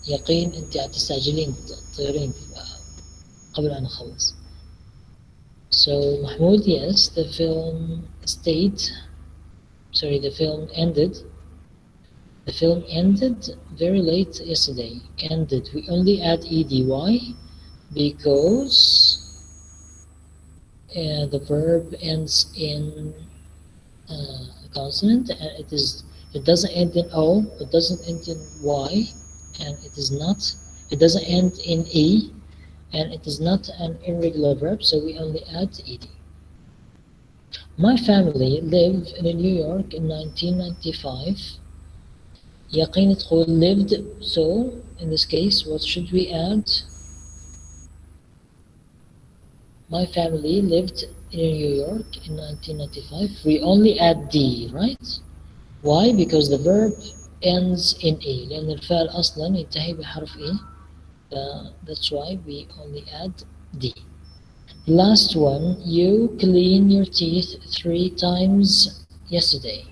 يقين أنت تستعجلين تطيرين قبل أن أخلص. So Mahmoud, yes, the film ended. The film ended very late yesterday. Ended. We only add edy because the verb ends in a consonant, and it doesn't end in o, it doesn't end in y, and it doesn't end in e, and it is not an irregular verb, so we only add ed. My family lived in New York in 1995. يقين تقول lived, so in this case what should we add? My family lived in New York in 1995. We only add d, right? Why? Because the verb ends in e. لأن الفعل أصلا ينتهي بحرف e. That's why we only add d. Last one. You clean your teeth 3 times yesterday.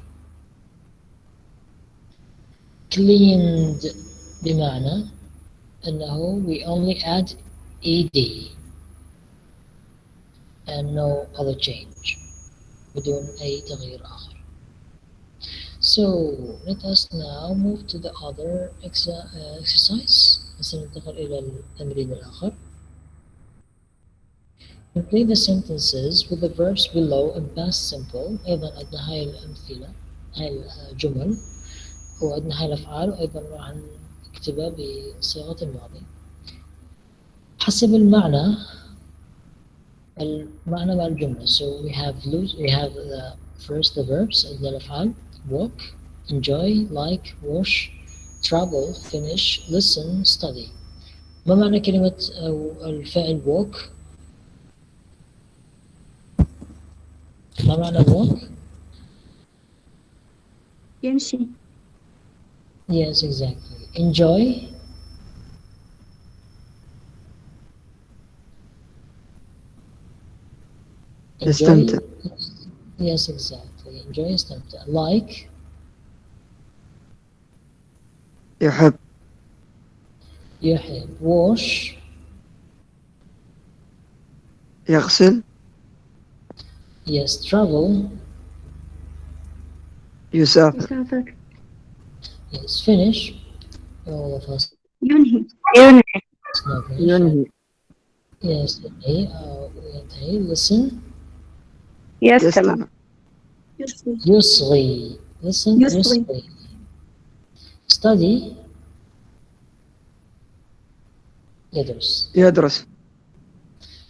Cleaned بمعنى أنه we only add ed and no other change بدون أي تغيير آخر. So let us now move to the other exercise. سننتقل إلى التمرين الآخر. Complete the sentences with the verbs below in past simple. أيضا عندنا هاي الأمثلة، هاي الجمل، وعندنا هاي الأفعال، وأيضا راح نكتبها بصيغة الماضي حسب المعنى مع الجملة. So we have the first the verbs عندنا الأفعال walk, enjoy, like, wash, travel, finish, listen, study. ما معنى كلمة الفعل walk؟ ما معنى walk؟ يمشي. Yes, exactly. Enjoy. يستمتع. Yes, exactly. Enjoy, يستمتع. Like. يحب. يحب. Wash. يغسل. Yes. Travel. يسافر. Yes. Finish. All of us. ينهي. ينهي. Yes. ينتهي. Listen. يستمع. يصغي. Listen. يصغي. Study. يدرس.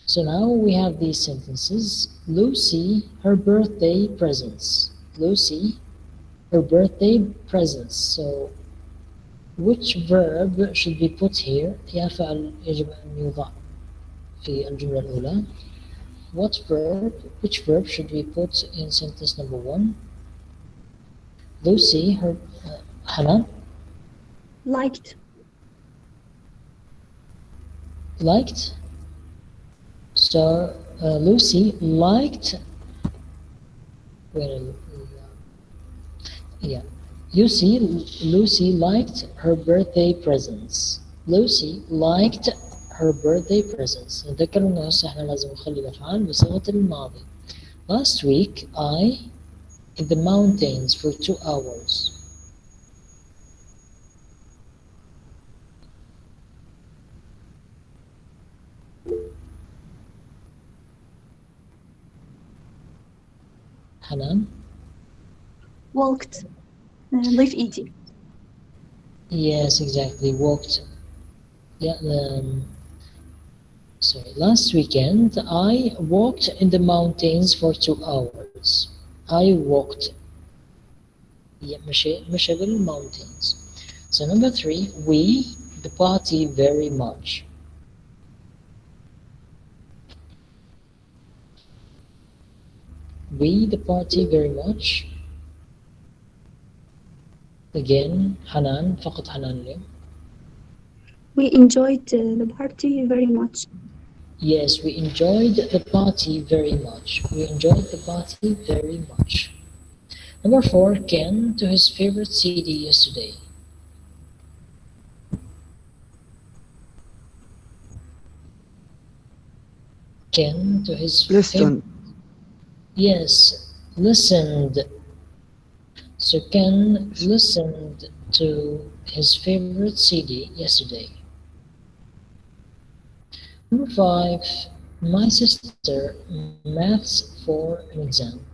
So now we have these sentences. Lucy, her birthday presents. Lucy, her birthday presents. So which verb should be put here? يا فعل يجب أن يوضع في الجملة الأولى. Which verb should we put in sentence number 1? Lucy, her Hannah. Liked. So Lucy liked. Lucy liked her birthday presents. Lucy liked her birthday presents. نذكر إنه هسه إحنا لازم نخلي الأفعال بصيغة الماضي. Last week, I in the mountains for 2 hours. Hanan? walked leave ED. Yes, exactly. Walked. Yeah. Sorry. Last weekend, I walked in the mountains for 2 hours. I walked. Yeah, مشى بالmountains. So number 3, we the party very much. We the party very much. Again, Hanan, فقط حنان اليوم. We enjoyed the party very much. Yes, we enjoyed the party very much. We enjoyed the party very much. Number 4, Ken to his favorite CD yesterday. Ken to his Listen. Yes, listened. So Ken listened to his favorite CD yesterday. Number 5, my sister maths for an exam.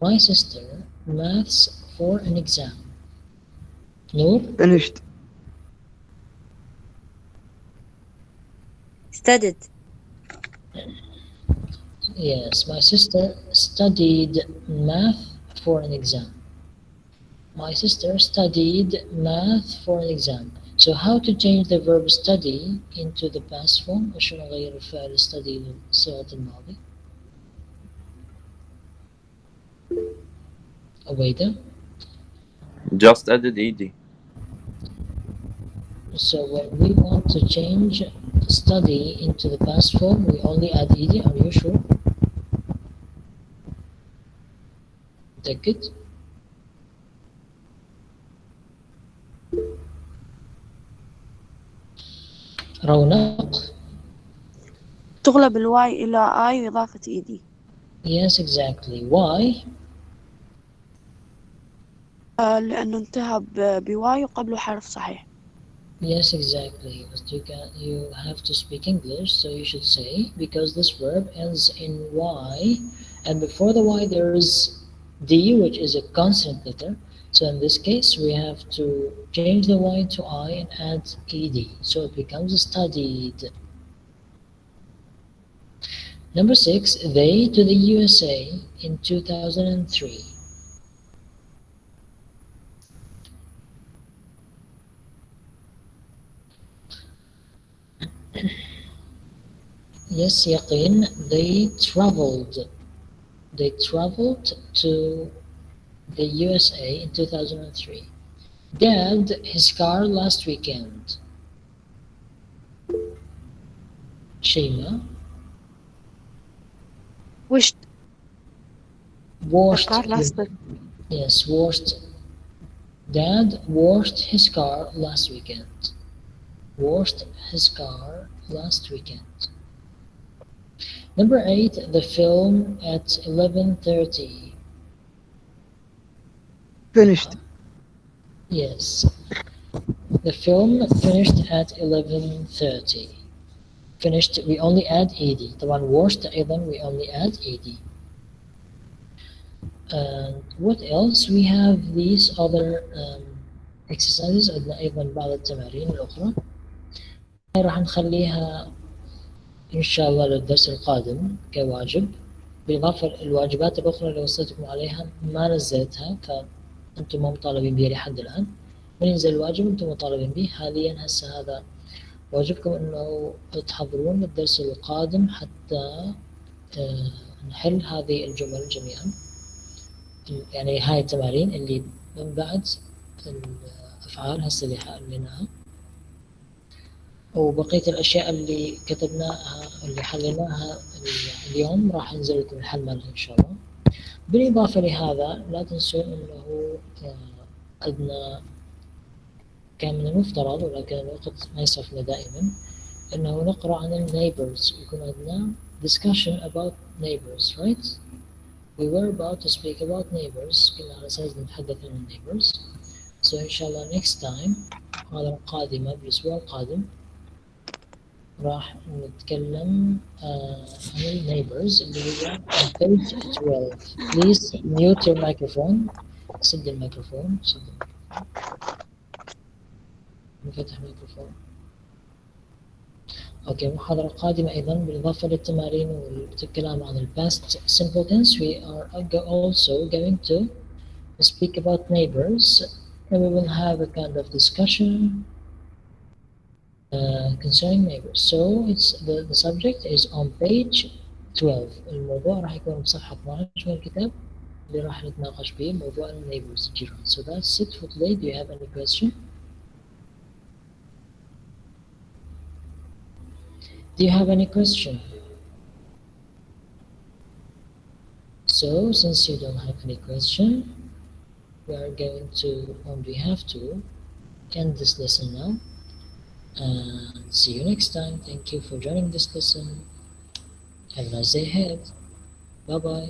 My sister maths for an exam. Noor? Finished. Studied. Yes, my sister studied math for an exam. My sister studied math for an exam. So how to change the verb study into the past form? وشو نغير الفعل study لصيغة الماضي؟ Awaider? Just added ED. So when we want to change study into the past form, we only add ed. Are you sure? متأكد؟ رونق؟ تغلب الواي إلى I وإضافة ED. Yes, exactly. Why? لأنه انتهى بواي وقبله حرف صحيح. Yes, exactly. But you have to speak English, so you should say because this verb ends in y, and before the y there is d, which is a consonant letter. So in this case, we have to change the y to I and add ed, so it becomes studied. Number 6, they to the USA in 2003. Yes, Yaqeen, they traveled to the USA in 2003. Dad his car last weekend. Shima? Wished. Washed. The car last week. Yes, washed. Dad washed his car last weekend. Washed his car last weekend. Number 8, the film at 11:30. Finished. Yes. The film finished at 11:30. Finished, we only add ed. طبعا washed أيضا we only add ed. And what else? We have these other exercises. عندنا أيضا بعض التمارين الأخرى. راح نخليها إن شاء الله للدرس القادم كواجب، بالإضافة الواجبات الأخرى اللي وصيتكم عليها ما نزلتها، فأنتم ما مطالبين بها لحد الآن. من ينزل الواجب أنتم مطالبين به حاليا. هسه هذا واجبكم إنه تحضرون الدرس القادم حتى نحل هذه الجمل جميعا، يعني هاي التمارين اللي من بعد الأفعال هسه اللي حليناها، وبقية الأشياء اللي كتبناها اللي حليناها اليوم راح ينزل لكم الحل مالها إن شاء الله. بالإضافة لهذا لا تنسون أنه عندنا كان من المفترض، ولكن الوقت ما يسعفنا دائما، إنه نقرأ عن ال neighbors. يكون عندنا discussion about neighbors, right? We were about to speak about neighbors. كنا على أساس نتحدث عن ال neighbors. So إن شاء الله next time المحاضرة القادمة بالأسبوع القادم راح نتكلم عن ال neighbors اللي هي on page 12. Please mute your microphone. سد الميكروفون. نفتح الميكروفون. أوكي، المحاضرة القادمة أيضا بالإضافة للتمارين والكلام عن ال past simple tense, we are also going to speak about neighbors, and we will have a kind of discussion concerning neighbors. So it's the subject is on page 12. الموضوع راح يكون بصفحة 12 من الكتاب اللي راح نتناقش فيه موضوع ال neighbors الجيران. So that's it for today. Do you have any question? Do you have any question? So since you don't have any question, we are going to, we have to end this lesson now. And see you next time. Thank you for joining this lesson. Have a nice day ahead. Bye bye.